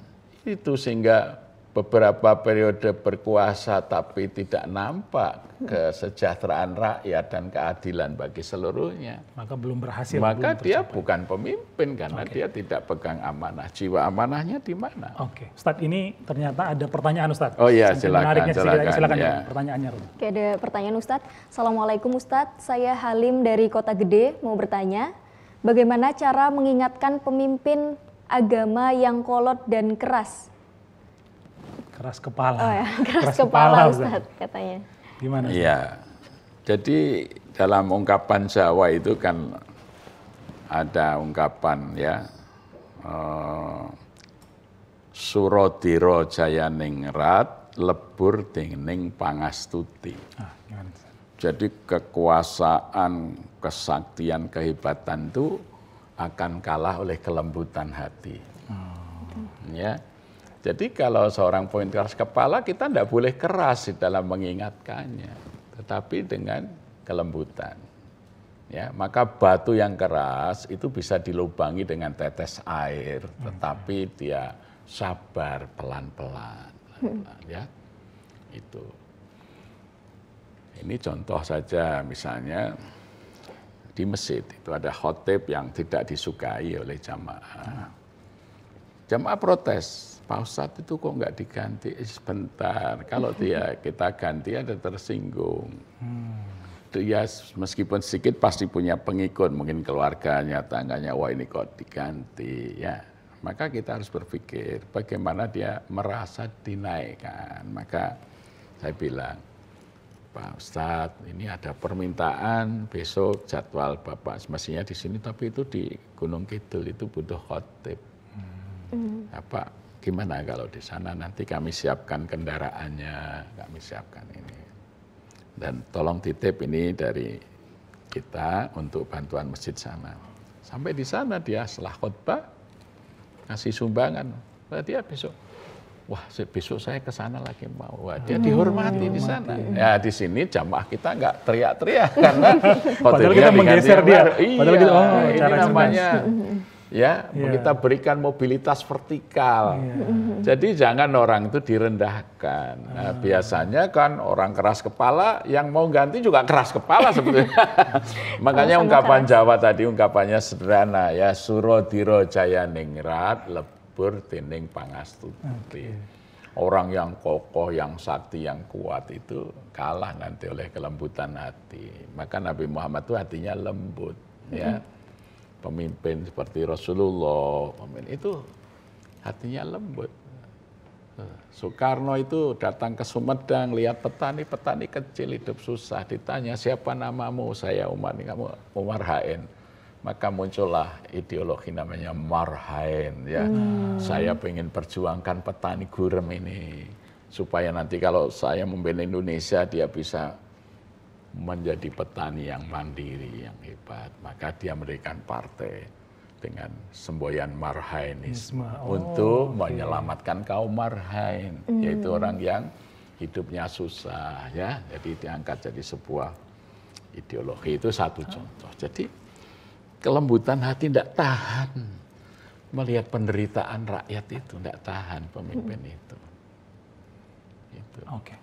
itu sehingga beberapa periode berkuasa tapi tidak nampak kesejahteraan rakyat dan keadilan bagi seluruhnya. Maka belum berhasil. Maka dia bukan pemimpin karena dia tidak pegang amanah. Jiwa amanahnya di mana? Ustadz, ini ternyata ada pertanyaan Ustadz. Oh iya, silakan. Silakan Ya. Pertanyaannya. Oke, ada pertanyaan Ustadz. Assalamualaikum Ustadz, saya Halim dari Kota Gede mau bertanya, bagaimana cara mengingatkan pemimpin agama yang kolot dan keras? Keras kepala. Oh ya, keras kepala Ustadz katanya. Gimana? Iya. Jadi dalam ungkapan Jawa itu kan ada ungkapan ya, Surodiro Jayaningrat lebur dening pangastuti. Jadi kekuasaan, kesaktian, kehebatan itu akan kalah oleh kelembutan hati. Ya. Jadi kalau seorang pemimpin keras kepala, kita tidak boleh keras di dalam mengingatkannya, tetapi dengan kelembutan. Ya, maka batu yang keras itu bisa dilubangi dengan tetes air, tetapi dia sabar pelan-pelan. Ya, itu. Ini contoh saja, misalnya di masjid itu ada khotib yang tidak disukai oleh jamaah. Jamaah protes. Pak Ustadz itu kok nggak diganti sebentar. Kalau kita ganti ada tersinggung. Dia meskipun sedikit pasti punya pengikut, mungkin keluarganya, tangganya, wah ini kok diganti. Ya, maka kita harus berpikir bagaimana dia merasa dinaikkan. Maka saya bilang, Pak Ustadz, ini ada permintaan besok jadwal Bapak semestinya di sini, tapi itu di Gunung Kidul itu butuh khotib. Apa? Gimana kalau di sana nanti kami siapkan kendaraannya, kami siapkan ini. Dan tolong titip ini dari kita untuk bantuan masjid sana. Sampai di sana dia setelah khutbah ngasih sumbangan. Dia besok, wah besok saya ke sana lagi mau. Wah, dia dihormati di sana. Ya di sini jamaah kita nggak teriak-teriak karena padahal kita menggeser dia. Padahal kita, ini namanya ya, kita berikan mobilitas vertikal. Jadi jangan orang itu direndahkan. Nah, biasanya kan orang keras kepala yang mau ganti juga keras kepala sebetulnya. Makanya ungkapan Jawa tadi ungkapannya sederhana ya, Surodiro Jayaningrat lebur dening pangastuti. Orang yang kokoh, yang sakti, yang kuat itu kalah nanti oleh kelembutan hati. Maka Nabi Muhammad itu hatinya lembut, ya. Pemimpin seperti Rasulullah, pemimpin itu hatinya lembut. Soekarno itu datang ke Sumedang, lihat petani-petani kecil hidup susah, ditanya siapa namamu, saya Umar, kamu Umar Hain. Maka muncullah ideologi namanya Marhain, ya. Saya pengen perjuangkan petani gurem ini supaya nanti kalau saya membela Indonesia dia bisa menjadi petani yang mandiri, yang hebat. Maka dia mendirikan partai dengan semboyan Marhainisme untuk menyelamatkan kaum Marhain, yaitu orang yang hidupnya susah, ya. Jadi diangkat jadi sebuah ideologi, itu satu contoh. Jadi kelembutan hati tidak tahan melihat penderitaan rakyat itu, tidak tahan pemimpin itu. Gitu. Oke,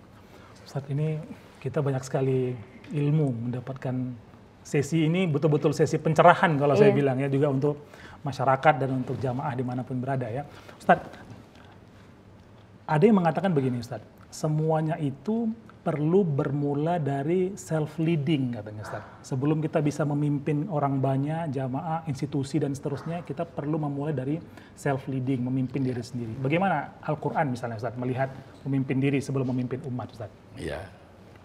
Ustadz, ini kita banyak sekali ilmu mendapatkan. Sesi ini betul-betul sesi pencerahan kalau saya bilang, ya, juga untuk masyarakat dan untuk jamaah dimanapun berada, ya. Ustadz, ada yang mengatakan begini, Ustadz, semuanya itu perlu bermula dari self-leading, katanya, Ustadz. Sebelum kita bisa memimpin orang banyak, jamaah, institusi, dan seterusnya, kita perlu memulai dari self-leading, memimpin diri sendiri. Bagaimana Al-Quran misalnya, Ustadz, melihat memimpin diri sebelum memimpin umat, Ustadz? Ya,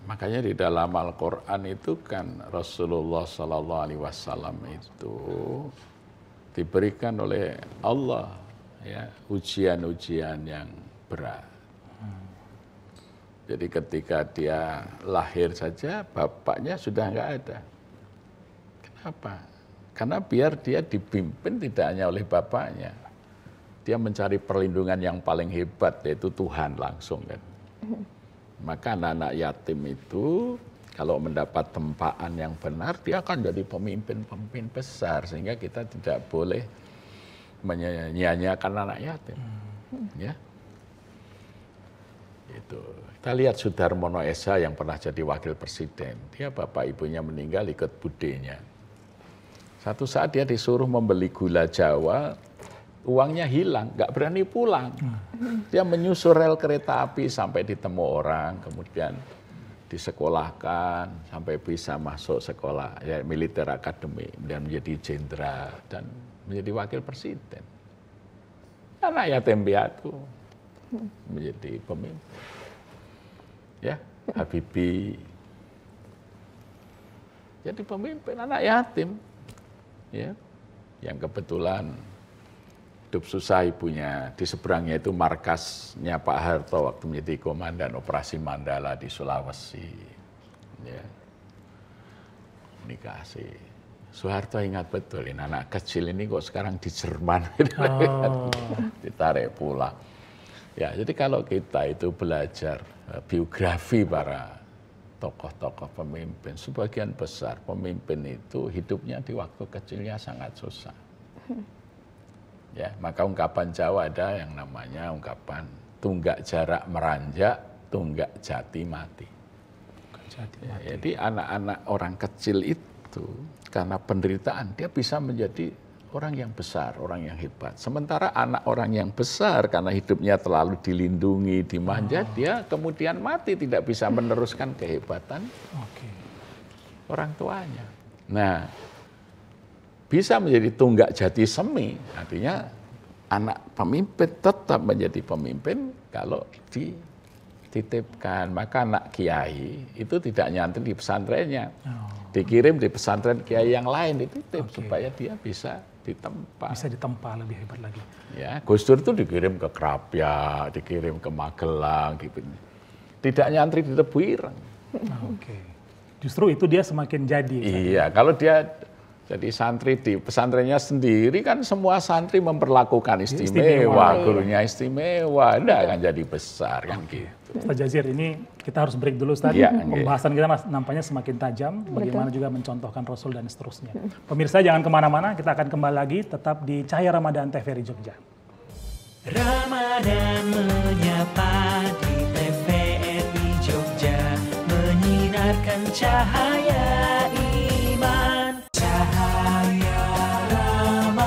makanya di dalam Al-Quran itu kan Rasulullah SAW itu diberikan oleh Allah, ya, ujian-ujian yang berat. Jadi ketika dia lahir saja, bapaknya sudah nggak ada. Kenapa? Karena biar dia dipimpin tidak hanya oleh bapaknya, dia mencari perlindungan yang paling hebat, yaitu Tuhan langsung, kan. Maka anak-anak yatim itu kalau mendapat tempaan yang benar, dia akan jadi pemimpin-pemimpin besar, sehingga kita tidak boleh menyanyiakan anak yatim. Ya. Itu. Kita lihat Sudarmono Esa yang pernah jadi wakil presiden. Dia bapak ibunya meninggal, ikut budenya. Satu saat dia disuruh membeli gula Jawa, uangnya hilang, nggak berani pulang. Dia menyusul rel kereta api sampai ditemu orang, kemudian disekolahkan sampai bisa masuk sekolah, ya, militer akademi, dan menjadi jenderal dan menjadi wakil presiden. Anak yatim piatu menjadi pemimpin. Ya, Habibie jadi pemimpin anak yatim, ya, yang kebetulan hidup susah ibunya. Di seberangnya itu markasnya Pak Harto waktu menjadi komandan operasi Mandala di Sulawesi. Ya. Komunikasi. Soeharto ingat betul, ini anak kecil ini kok sekarang di Jerman. Ditarik pulang. Ya, jadi kalau kita itu belajar biografi para tokoh-tokoh pemimpin, sebagian besar pemimpin itu hidupnya di waktu kecilnya sangat susah. Ya, maka ungkapan Jawa ada yang namanya ungkapan tunggak jarak meranjak, tunggak jati mati. Ya, jadi anak-anak orang kecil itu karena penderitaan dia bisa menjadi orang yang besar, orang yang hebat. Sementara anak orang yang besar karena hidupnya terlalu dilindungi, dimanja, dia kemudian mati, tidak bisa meneruskan kehebatan orang tuanya. Nah, bisa menjadi tunggak jati semi, artinya anak pemimpin tetap menjadi pemimpin kalau dititipkan. Maka anak kiai itu tidak nyantri di pesantrennya, dikirim di pesantren kiai yang lain, dititip supaya dia bisa ditempa. Bisa ditempa lebih hebat lagi. Ya, Gus Dur itu dikirim ke Krapia, dikirim ke Magelang, gitu. Tidak nyantri di Tebu Ireng. Justru itu dia semakin jadi. Iya, kalau dia jadi santri di pesantrennya sendiri kan semua santri memperlakukan istimewa, gurunya istimewa, enggak akan jadi besar kan gitu. Ustaz Jazir, ini kita harus break dulu, Ustaz. Pembahasan kita nampaknya semakin tajam, bagaimana juga mencontohkan Rasul dan seterusnya. Pemirsa jangan kemana-mana, kita akan kembali lagi tetap di Cahaya Ramadan TVRI Jogja. Ramadan menyapa di TVRI Jogja, menyinarkan cahaya iman, cahaya Ramadan.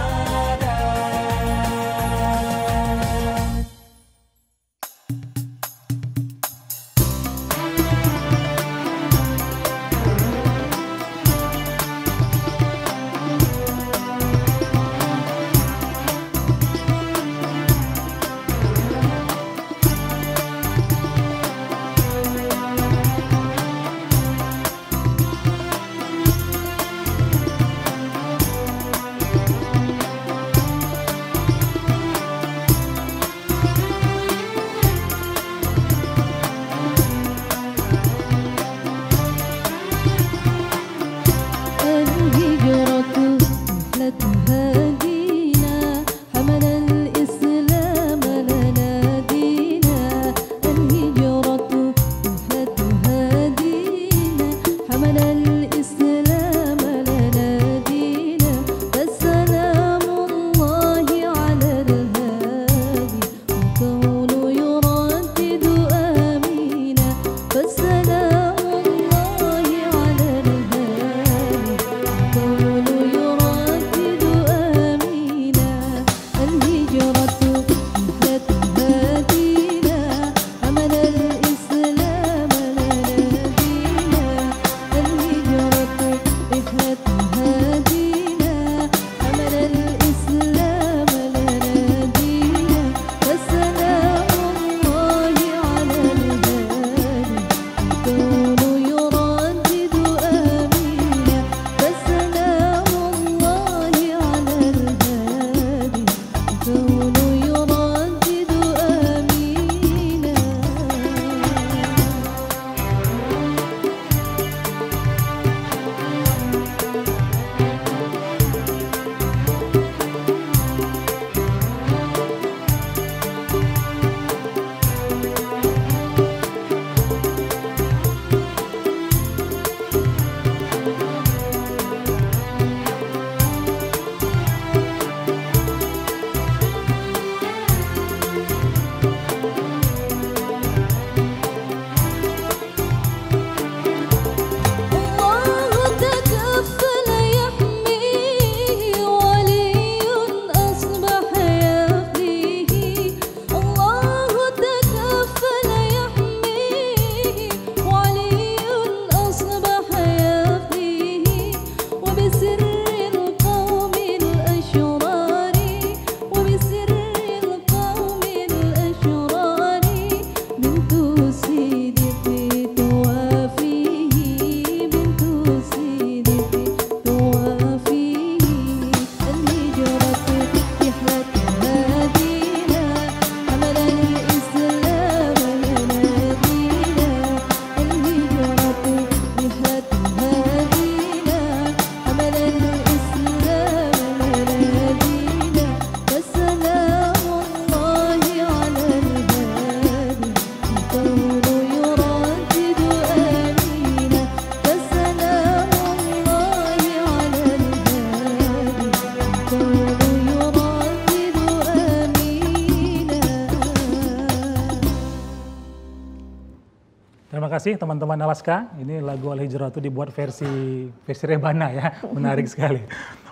Terima kasih teman-teman Alaska. Ini lagu Al-Hijrah itu dibuat versi Rebana ya, menarik sekali.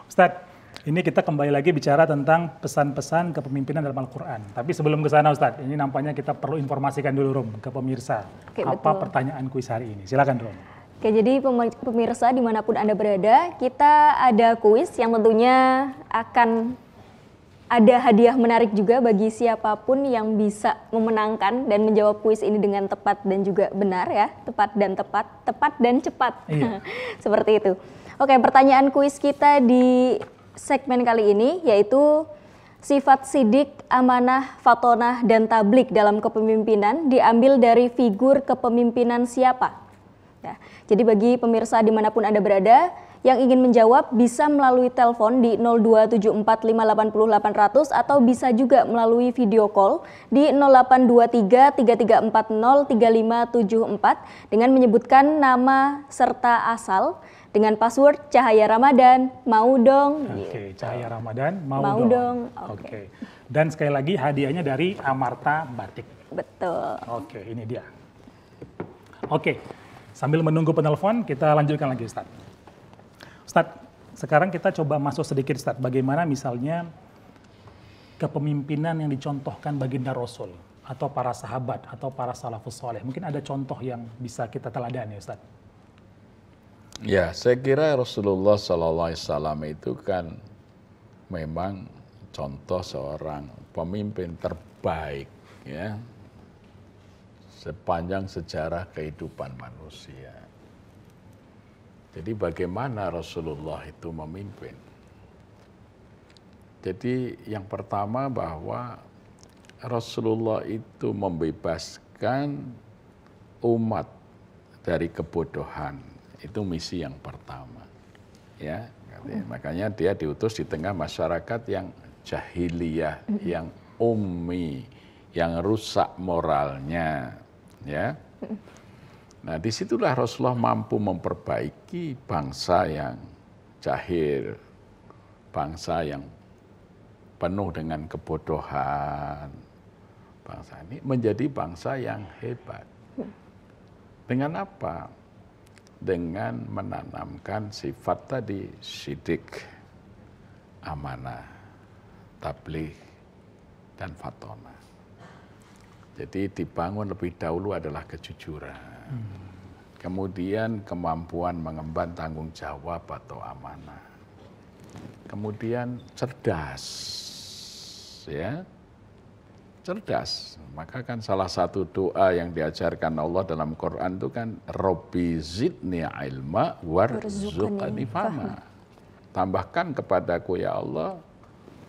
Ustadz, ini kita kembali lagi bicara tentang pesan-pesan kepemimpinan dalam Al-Quran. Tapi sebelum ke sana Ustadz, ini nampaknya kita perlu informasikan dulu Rum ke pemirsa. Oke, apa betul. pertanyaan kuis hari ini? Silakan Rum. Oke, jadi pemirsa dimanapun Anda berada, kita ada kuis yang tentunya akan ada hadiah menarik juga bagi siapapun yang bisa memenangkan dan menjawab kuis ini dengan tepat dan juga benar ya. Tepat dan cepat. Iya. Seperti itu. Oke, pertanyaan kuis kita di segmen kali ini yaitu sifat sidik, amanah, fatonah, dan tablik dalam kepemimpinan diambil dari figur kepemimpinan siapa? Ya, jadi bagi pemirsa dimanapun Anda berada, yang ingin menjawab bisa melalui telepon di 0274580 800 atau bisa juga melalui video call di 082333403574 dengan menyebutkan nama serta asal dengan password Cahaya Ramadan. Mau dong? Oke, Cahaya Ramadan, mau Mau dong. dong, Oke. Dan sekali lagi hadiahnya dari Amarta Batik. Betul. Oke, ini dia. Oke, sambil menunggu penelpon, kita lanjutkan lagi Ustadz. Ustadz, sekarang kita coba masuk sedikit Ustadz, bagaimana misalnya kepemimpinan yang dicontohkan baginda Rasul, atau para sahabat, atau para salafus soleh. Mungkin ada contoh yang bisa kita teladani Ustadz. Ya, saya kira Rasulullah SAW itu kan memang contoh seorang pemimpin terbaik ya sepanjang sejarah kehidupan manusia. Jadi bagaimana Rasulullah itu memimpin? Jadi yang pertama bahwa Rasulullah itu membebaskan umat dari kebodohan. Itu misi yang pertama. Ya, makanya dia diutus di tengah masyarakat yang jahiliyah, yang ummi, yang rusak moralnya, ya. Nah, disitulah Rasulullah mampu memperbaiki bangsa yang jahil, bangsa yang penuh dengan kebodohan. Bangsa ini menjadi bangsa yang hebat. Dengan apa? Dengan menanamkan sifat tadi, sidik, amanah, tabligh, dan fatonah. Jadi dibangun lebih dahulu adalah kejujuran. Kemudian kemampuan mengemban tanggung jawab atau amanah. Kemudian cerdas, ya, cerdas. Maka kan salah satu doa yang diajarkan Allah dalam Quran itu kan Robbi zidni ilma warzuqni fahma. Tambahkan kepadaku ya Allah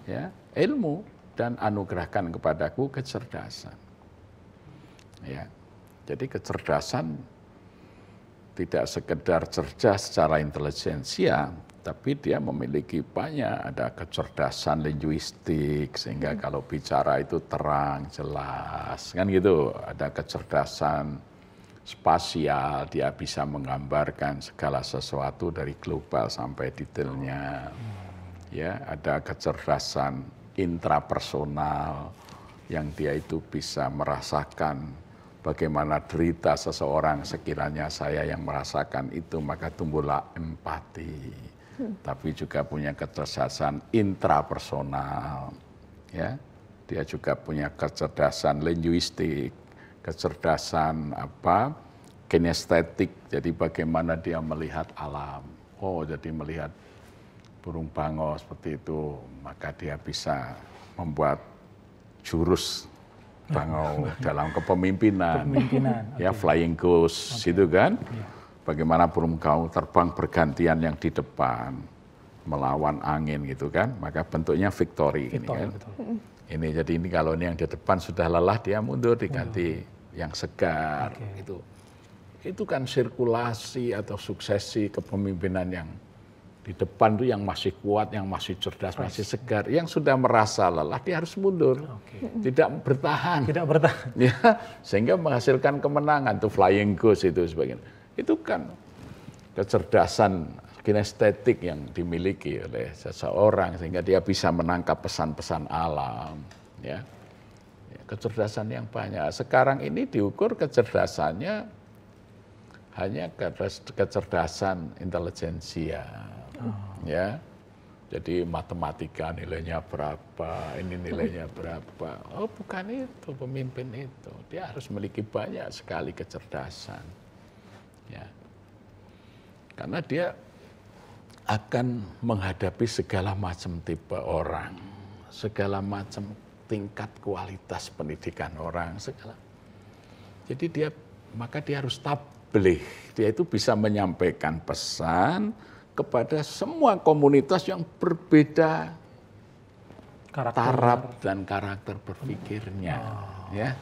ya ilmu dan anugerahkan kepadaku kecerdasan. Ya. Jadi kecerdasan tidak sekedar cerdas secara intelijensia, tapi dia memiliki banyak, ada kecerdasan linguistik sehingga kalau bicara itu terang, jelas, kan gitu. Ada kecerdasan spasial, dia bisa menggambarkan segala sesuatu dari global sampai detailnya. Ya, ada kecerdasan intrapersonal yang dia itu bisa merasakan bagaimana derita seseorang, sekiranya saya yang merasakan itu, maka tumbuhlah empati. Tapi juga punya kecerdasan intrapersonal, ya. Dia juga punya kecerdasan linguistik, kecerdasan kinestetik. Jadi bagaimana dia melihat alam. Oh, jadi melihat burung bangau seperti itu, maka dia bisa membuat jurus bangau dalam kepemimpinan. Ya, flying ghost, itu kan. Bagaimana burung bangau terbang bergantian yang di depan melawan angin gitu kan, maka bentuknya victory ini kan. Betul. Ini jadi ini kalau ini yang di depan sudah lelah dia mundur diganti yang segar gitu. Itu kan sirkulasi atau suksesi kepemimpinan yang di depan tuh yang masih kuat, yang masih cerdas, masih segar. Yang sudah merasa lelah dia harus mundur, tidak bertahan. Ya, sehingga menghasilkan kemenangan tuh flying ghost itu sebagainya. Itu kan kecerdasan kinestetik yang dimiliki oleh seseorang sehingga dia bisa menangkap pesan-pesan alam, ya. Kecerdasan yang banyak. Sekarang ini diukur kecerdasannya hanya kecerdasan intelijensia, ya. Jadi matematika nilainya berapa, ini nilainya berapa. Oh bukan itu pemimpin itu. Dia harus memiliki banyak sekali kecerdasan. Ya. Karena dia akan menghadapi segala macam tipe orang, segala macam tingkat kualitas pendidikan orang, segala. Jadi maka dia harus tabligh. Dia itu bisa menyampaikan pesan kepada semua komunitas yang berbeda taraf dan karakter berpikirnya, ya.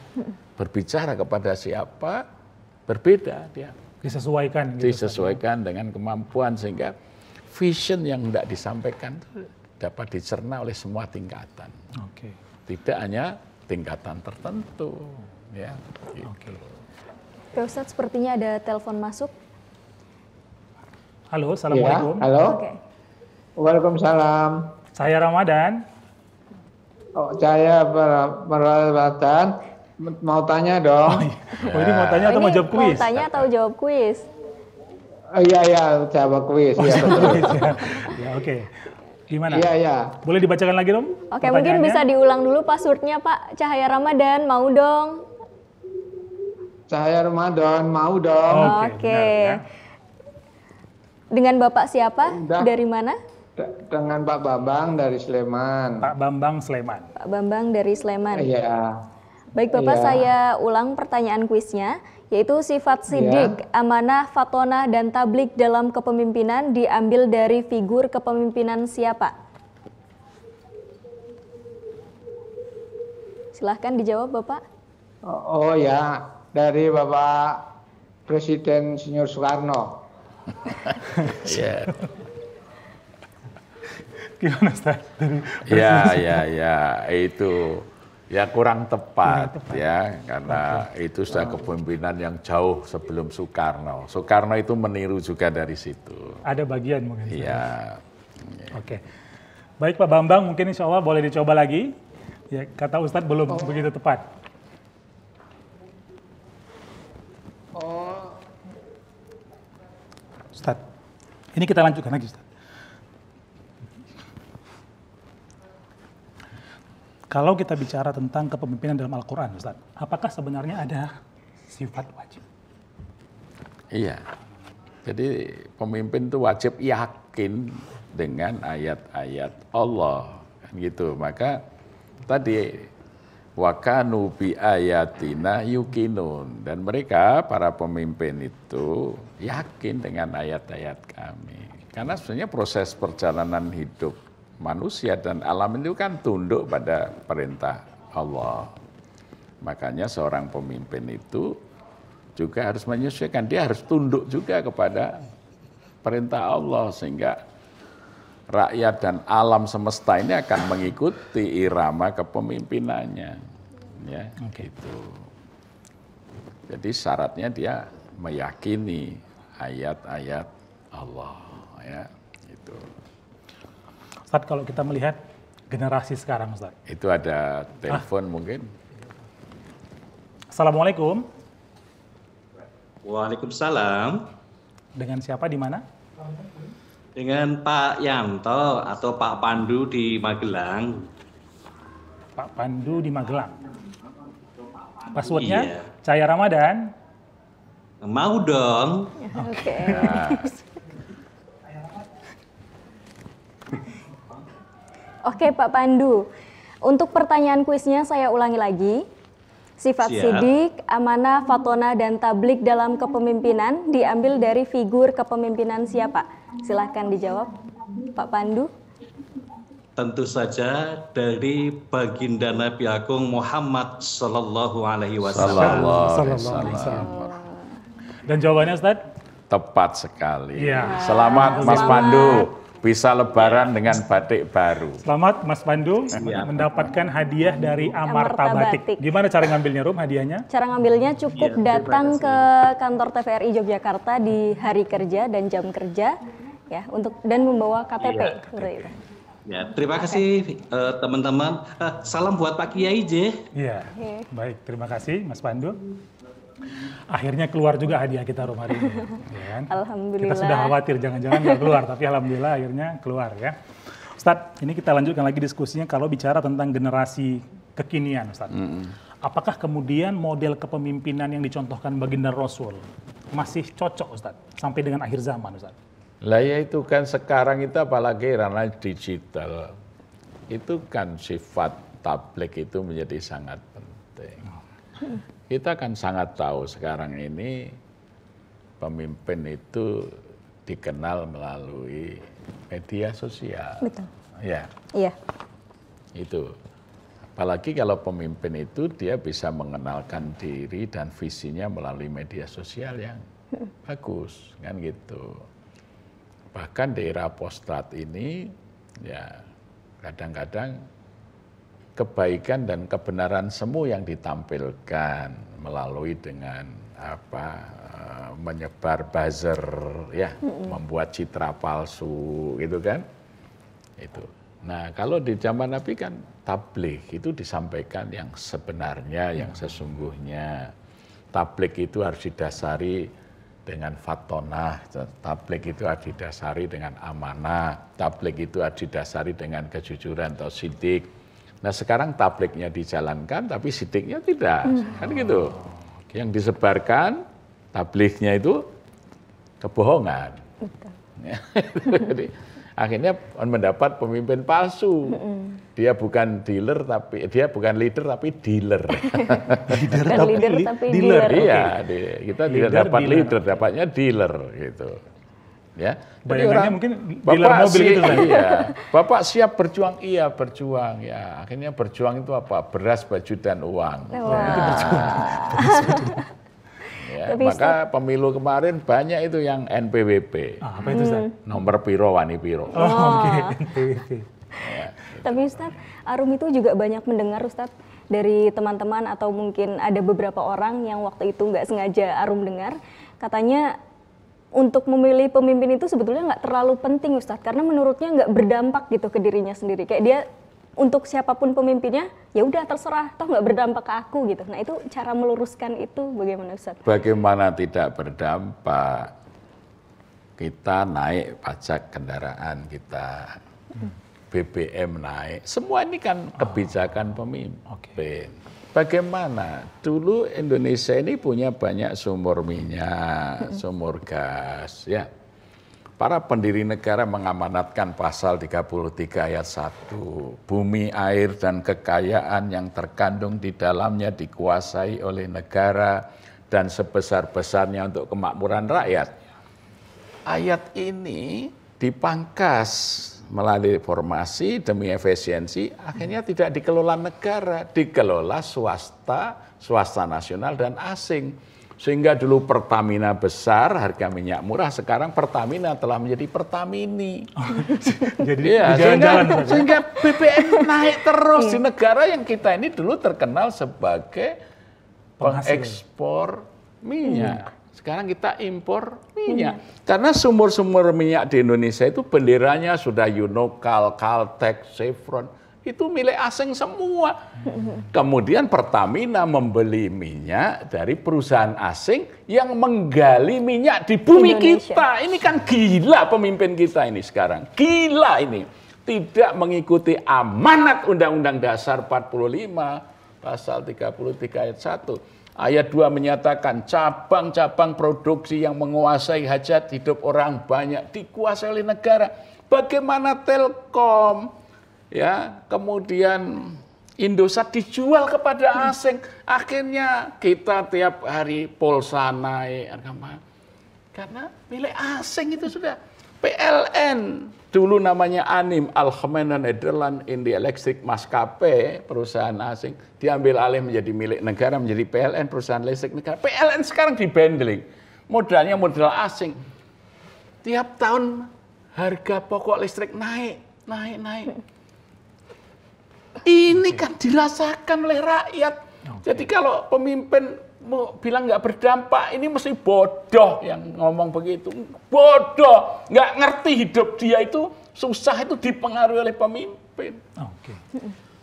Berbicara kepada siapa berbeda dia. Disesuaikan. Disesuaikan dengan kemampuan sehingga vision yang tidak disampaikan itu dapat dicerna oleh semua tingkatan. Oke. Tidak hanya tingkatan tertentu, ya. Gitu. Oke. Pak Ustadz, sepertinya ada telepon masuk. Halo, assalamualaikum. Ya, halo. Oke. Waalaikumsalam. Saya Ramadan. Oh, saya Ramadan. Mau tanya dong. Oh, ini mau tanya atau mau jawab kuis? Mau tanya atau jawab kuis? Oh, iya, jawab kuis. Iya, betul. Ya, oke. Gimana? Iya. Boleh dibacakan lagi, Rom? Oke, mungkin bisa diulang dulu passwordnya, Pak. Cahaya Ramadan, mau dong. Cahaya Ramadan, mau dong. Oke. Benar, ya. Dengan Bapak siapa? Udah. Dari mana? Dengan Pak Bambang dari Sleman. Pak Bambang Sleman. Pak Bambang dari Sleman. Iya. Baik Bapak, Iya. saya ulang pertanyaan kuisnya, yaitu sifat sidik, amanah, fatonah, dan tablik dalam kepemimpinan diambil dari figur kepemimpinan siapa? Silahkan dijawab Bapak. Oh ya, dari Bapak Presiden Insinyur Soekarno. Ya. Gimana, Ustaz? Ya, itu ya kurang tepat ya, karena itu sudah kepemimpinan yang jauh sebelum Soekarno. Soekarno itu meniru juga dari situ. Ada bagian mungkin. Iya. Oke. Baik Pak Bambang, mungkin insya Allah boleh dicoba lagi. Ya, kata Ustadz belum begitu tepat. Ustadz, ini kita lanjutkan lagi Ustadz. Kalau kita bicara tentang kepemimpinan dalam Al-Quran, Ustadz, apakah sebenarnya ada sifat wajib? Iya. Jadi pemimpin itu wajib yakin dengan ayat-ayat Allah, kan gitu. Maka tadi wa kanu bi ayatina yuqinun, dan mereka para pemimpin itu yakin dengan ayat-ayat kami. Karena sebenarnya proses perjalanan hidup manusia dan alam itu kan tunduk pada perintah Allah. Makanya seorang pemimpin itu juga harus menyesuaikan, dia harus tunduk juga kepada perintah Allah sehingga rakyat dan alam semesta ini akan mengikuti irama kepemimpinannya. Ya, gitu. Jadi syaratnya dia meyakini ayat-ayat Allah, ya, gitu. Ustadz, kalau kita melihat generasi sekarang, Ustadz. Itu ada telepon mungkin. Assalamualaikum. Waalaikumsalam. Dengan siapa di mana? Dengan Pak Yanto atau Pak Pandu di Magelang. Pak Pandu di Magelang. Passwordnya Iya. Cahaya Ramadan. Mau dong. Oke. Oke Pak Pandu, untuk pertanyaan kuisnya saya ulangi lagi. Sifat Siap. sidik, amanah, fatonah, dan tablik dalam kepemimpinan diambil dari figur kepemimpinan siapa? Silahkan dijawab Pak Pandu. Tentu saja dari baginda Nabi Agung Muhammad Sallallahu Alaihi Wasallam. Sallallahu alaihi Sallallahu alaihi wasallam. Dan jawabannya Ustadz? Tepat sekali. Iya. Selamat Mas Pandu, bisa lebaran dengan batik baru. Selamat Mas Pandu mendapatkan hadiah dari Amarta Amarta Batik. Batik. Gimana cara ngambilnya, Rum, hadiahnya? Cara ngambilnya cukup Iya, terima datang kasih. ke kantor TVRI Yogyakarta di hari kerja dan jam kerja ya dan membawa KTP. Iya, Seperti itu. Ya, terima kasih teman-teman. Salam buat Pak Kiai J. Iya. Baik, terima kasih Mas Pandu. Akhirnya keluar juga hadiah kita Rum hari ini. Ya kan? Alhamdulillah. Kita sudah khawatir jangan-jangan nggak keluar, tapi alhamdulillah akhirnya keluar ya. Ustadz, ini kita lanjutkan lagi diskusinya kalau bicara tentang generasi kekinian, Ustadz. Apakah kemudian model kepemimpinan yang dicontohkan baginda Rasul masih cocok, Ustadz, sampai dengan akhir zaman, Ustadz? Lah ya itu kan sekarang itu apalagi ranah digital, itu kan sifat tabligh itu menjadi sangat penting. Kita kan sangat tahu sekarang ini pemimpin itu dikenal melalui media sosial. Betul. Ya. Iya. Itu. Apalagi kalau pemimpin itu dia bisa mengenalkan diri dan visinya melalui media sosial yang bagus, kan gitu. Bahkan di era postrat ini, ya kadang-kadang kebaikan dan kebenaran semu yang ditampilkan melalui dengan menyebar buzzer, ya, membuat citra palsu, gitu kan? Itu. Nah, kalau di zaman Nabi kan tabligh itu disampaikan yang sebenarnya, yang sesungguhnya. Tabligh itu harus didasari dengan fatonah, tabligh itu harus didasari dengan amanah, tabligh itu harus didasari dengan kejujuran atau sidik. Nah sekarang tablighnya dijalankan tapi sidiknya tidak, kan gitu. Yang disebarkan tablighnya itu kebohongan. Jadi akhirnya mendapat pemimpin palsu. Dia bukan dealer tapi dia bukan leader tapi dealer. Bukan leader tapi dealer. Iya, kita tidak dapat leader, dapatnya dealer gitu. Ya. Bayangannya mungkin dealer mobil gitu kan. Iya. Bapak siap berjuang? Iya, berjuang. Ya, akhirnya berjuang itu apa? Beras, baju dan uang. Itu Ya, maka pemilu kemarin banyak itu yang NPWP. Apa itu, Ustaz? Nomor piro wani piro. Oke, NPWP. Ya. Tapi Ustadz, Arum itu juga banyak mendengar Ustadz dari teman-teman atau mungkin ada beberapa orang yang waktu itu nggak sengaja Arum dengar, katanya untuk memilih pemimpin itu sebetulnya nggak terlalu penting Ustadz, karena menurutnya nggak berdampak gitu ke dirinya sendiri. Kayak dia untuk siapapun pemimpinnya, ya udah terserah, toh nggak berdampak ke aku gitu. Nah itu cara meluruskan itu bagaimana Ustadz? Bagaimana tidak berdampak? Kita naik pajak kendaraan kita, BBM naik, semua ini kan kebijakan pemimpin. Bagaimana? Dulu Indonesia ini punya banyak sumur minyak, sumur gas, ya. Para pendiri negara mengamanatkan pasal 33 ayat 1. Bumi, air, dan kekayaan yang terkandung di dalamnya dikuasai oleh negara dan sebesar-besarnya untuk kemakmuran rakyat. Ayat ini dipangkas melalui reformasi demi efisiensi, akhirnya tidak dikelola negara, dikelola swasta nasional dan asing. Sehingga dulu Pertamina besar, harga minyak murah, sekarang Pertamina telah menjadi Pertamini. Jadi ya, jalan-jalan sehingga BBM naik terus di negara yang kita ini dulu terkenal sebagai pengekspor minyak. Sekarang kita impor minyak. Karena sumur-sumur minyak di Indonesia itu benderanya sudah Unokal, Caltex, Chevron. Itu milik asing semua. Kemudian Pertamina membeli minyak dari perusahaan asing yang menggali minyak di bumi Indonesia. Kita. Ini kan gila pemimpin kita ini sekarang. Gila ini. Tidak mengikuti amanat Undang-Undang Dasar 45, pasal 33 ayat 1. Ayat 2 menyatakan cabang-cabang produksi yang menguasai hajat hidup orang banyak dikuasai oleh negara. Bagaimana Telkom? Ya, kemudian Indosat dijual kepada asing. Akhirnya kita tiap hari pulsa naik. Karena milik asing itu sudah. PLN, dulu namanya ANIM, Algemene Nederland Indie Electric Maskapai, perusahaan asing, diambil alih menjadi milik negara, menjadi PLN, perusahaan listrik negara. PLN sekarang dibandling. Modalnya modal asing. Tiap tahun harga pokok listrik naik. Ini kan dirasakan oleh rakyat. Jadi kalau pemimpin mau bilang nggak berdampak, ini mesti bodoh yang ngomong begitu. Bodoh, nggak ngerti hidup dia itu susah itu dipengaruhi oleh pemimpin.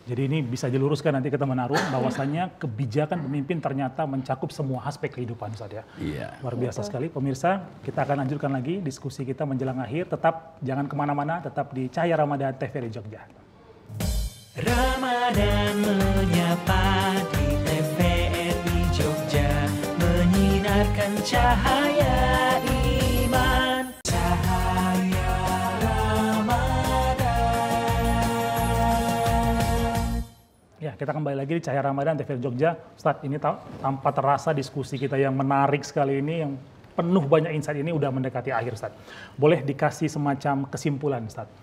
Jadi ini bisa diluruskan nanti ke teman Arum bahwasanya kebijakan pemimpin ternyata mencakup semua aspek kehidupan, Ustaz ya. Iya. Luar biasa sekali. Pemirsa, kita akan lanjutkan lagi diskusi kita menjelang akhir. Tetap jangan kemana-mana, tetap di Cahaya Ramadan TVRI Jogja. Ramadan menyapa di TVRI Jogja, menyinarkan cahaya iman. Cahaya Ramadan. Ya, kita kembali lagi di Cahaya Ramadan TVRI Jogja. Ustadz, ini tanpa terasa diskusi kita yang menarik sekali ini, yang penuh banyak insight ini udah mendekati akhir, Ustadz. Boleh dikasih semacam kesimpulan, Ustadz.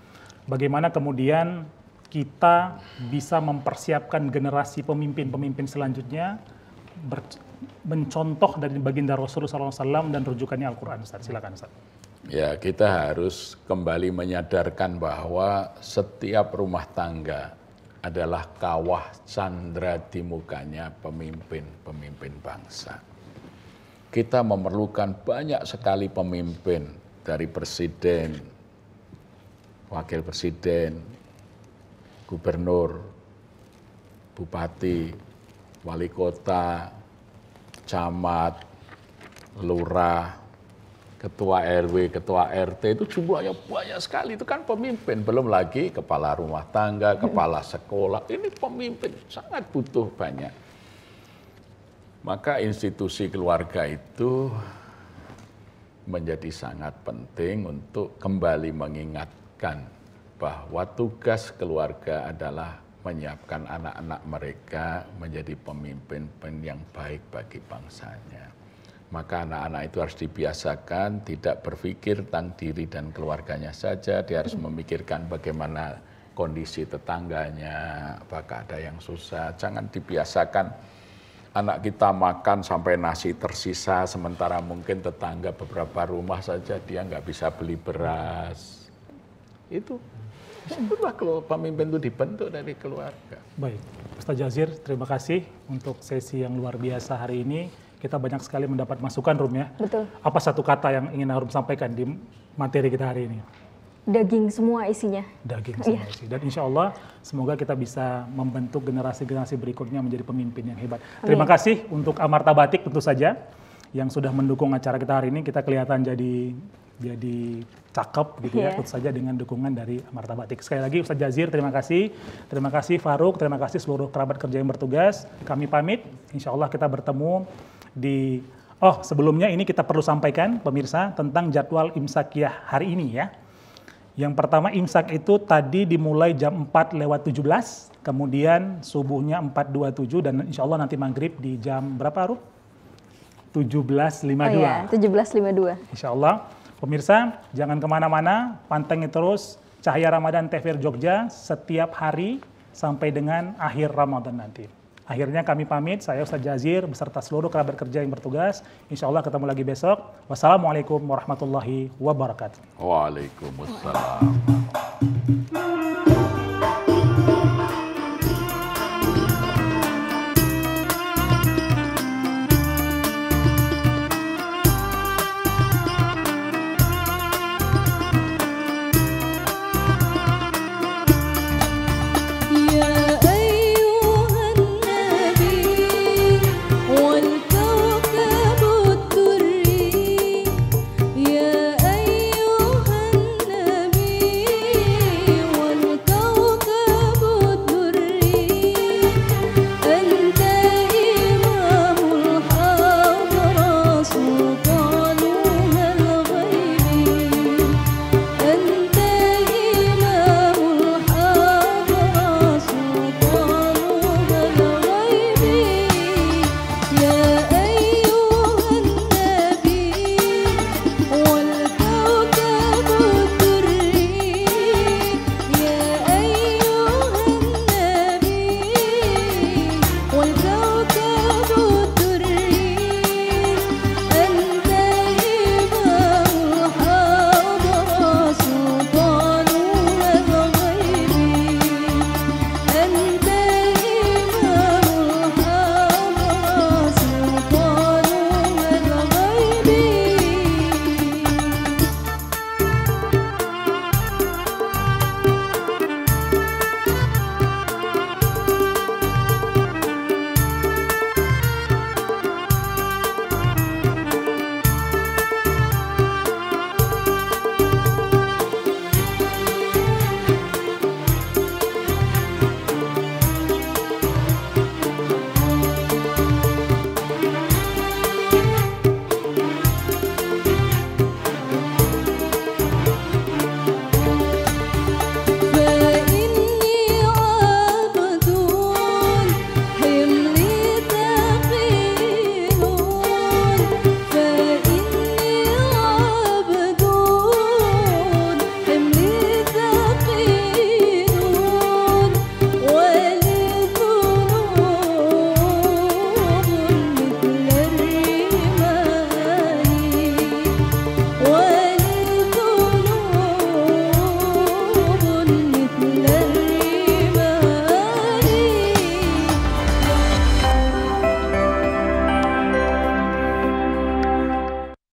Bagaimana kemudian kita bisa mempersiapkan generasi pemimpin-pemimpin selanjutnya mencontoh dari baginda Rasulullah SAW dan rujukannya Al-Quran, Ustaz. Silakan, Ustaz. Ya, kita harus kembali menyadarkan bahwa setiap rumah tangga adalah kawah candra di mukanya pemimpin-pemimpin bangsa. Kita memerlukan banyak sekali pemimpin, dari presiden, wakil presiden, gubernur, bupati, wali kota, camat, lurah, ketua RW, ketua RT, itu jumlahnya banyak sekali. Itu kan pemimpin, belum lagi kepala rumah tangga, kepala sekolah. Ini pemimpin, sangat butuh banyak. Maka institusi keluarga itu menjadi sangat penting untuk kembali mengingatkan bahwa tugas keluarga adalah menyiapkan anak-anak mereka menjadi pemimpin yang baik bagi bangsanya. Maka anak-anak itu harus dibiasakan tidak berpikir tentang diri dan keluarganya saja, dia harus memikirkan bagaimana kondisi tetangganya, apakah ada yang susah. Jangan dibiasakan anak kita makan sampai nasi tersisa, sementara mungkin tetangga beberapa rumah saja dia nggak bisa beli beras. Itulah kalau pemimpin itu dibentuk dari keluarga. Baik, Ustaz Jazir, terima kasih untuk sesi yang luar biasa hari ini. Kita banyak sekali mendapat masukan, Rum ya. Betul. Apa satu kata yang ingin Rum sampaikan di materi kita hari ini? Daging semua isinya. Daging semua isi. Dan insya Allah semoga kita bisa membentuk generasi-generasi berikutnya menjadi pemimpin yang hebat. Terima kasih untuk Amarta Batik tentu saja yang sudah mendukung acara kita hari ini. Kita kelihatan jadi cakep gitu ya, tentu saja dengan dukungan dari Amarta Batik. Sekali lagi Ustaz Jazir, terima kasih. Terima kasih Farouk, terima kasih seluruh kerabat kerja yang bertugas. Kami pamit, insya Allah kita bertemu di... Oh, sebelumnya ini kita perlu sampaikan pemirsa tentang jadwal imsakiyah hari ini ya. Yang pertama imsak itu tadi dimulai jam 4:17, kemudian subuhnya 4:27 dan insya Allah nanti maghrib di jam berapa Ruh? 17.52. Oh iya, 17.52. Insya Allah. Pemirsa, jangan kemana-mana, pantengin terus Cahaya Ramadan TVRI Jogja setiap hari sampai dengan akhir Ramadan nanti. Akhirnya kami pamit, saya Ustaz Jazir beserta seluruh kerabat kerja yang bertugas. Insya Allah ketemu lagi besok. Wassalamualaikum warahmatullahi wabarakatuh. Waalaikumsalam.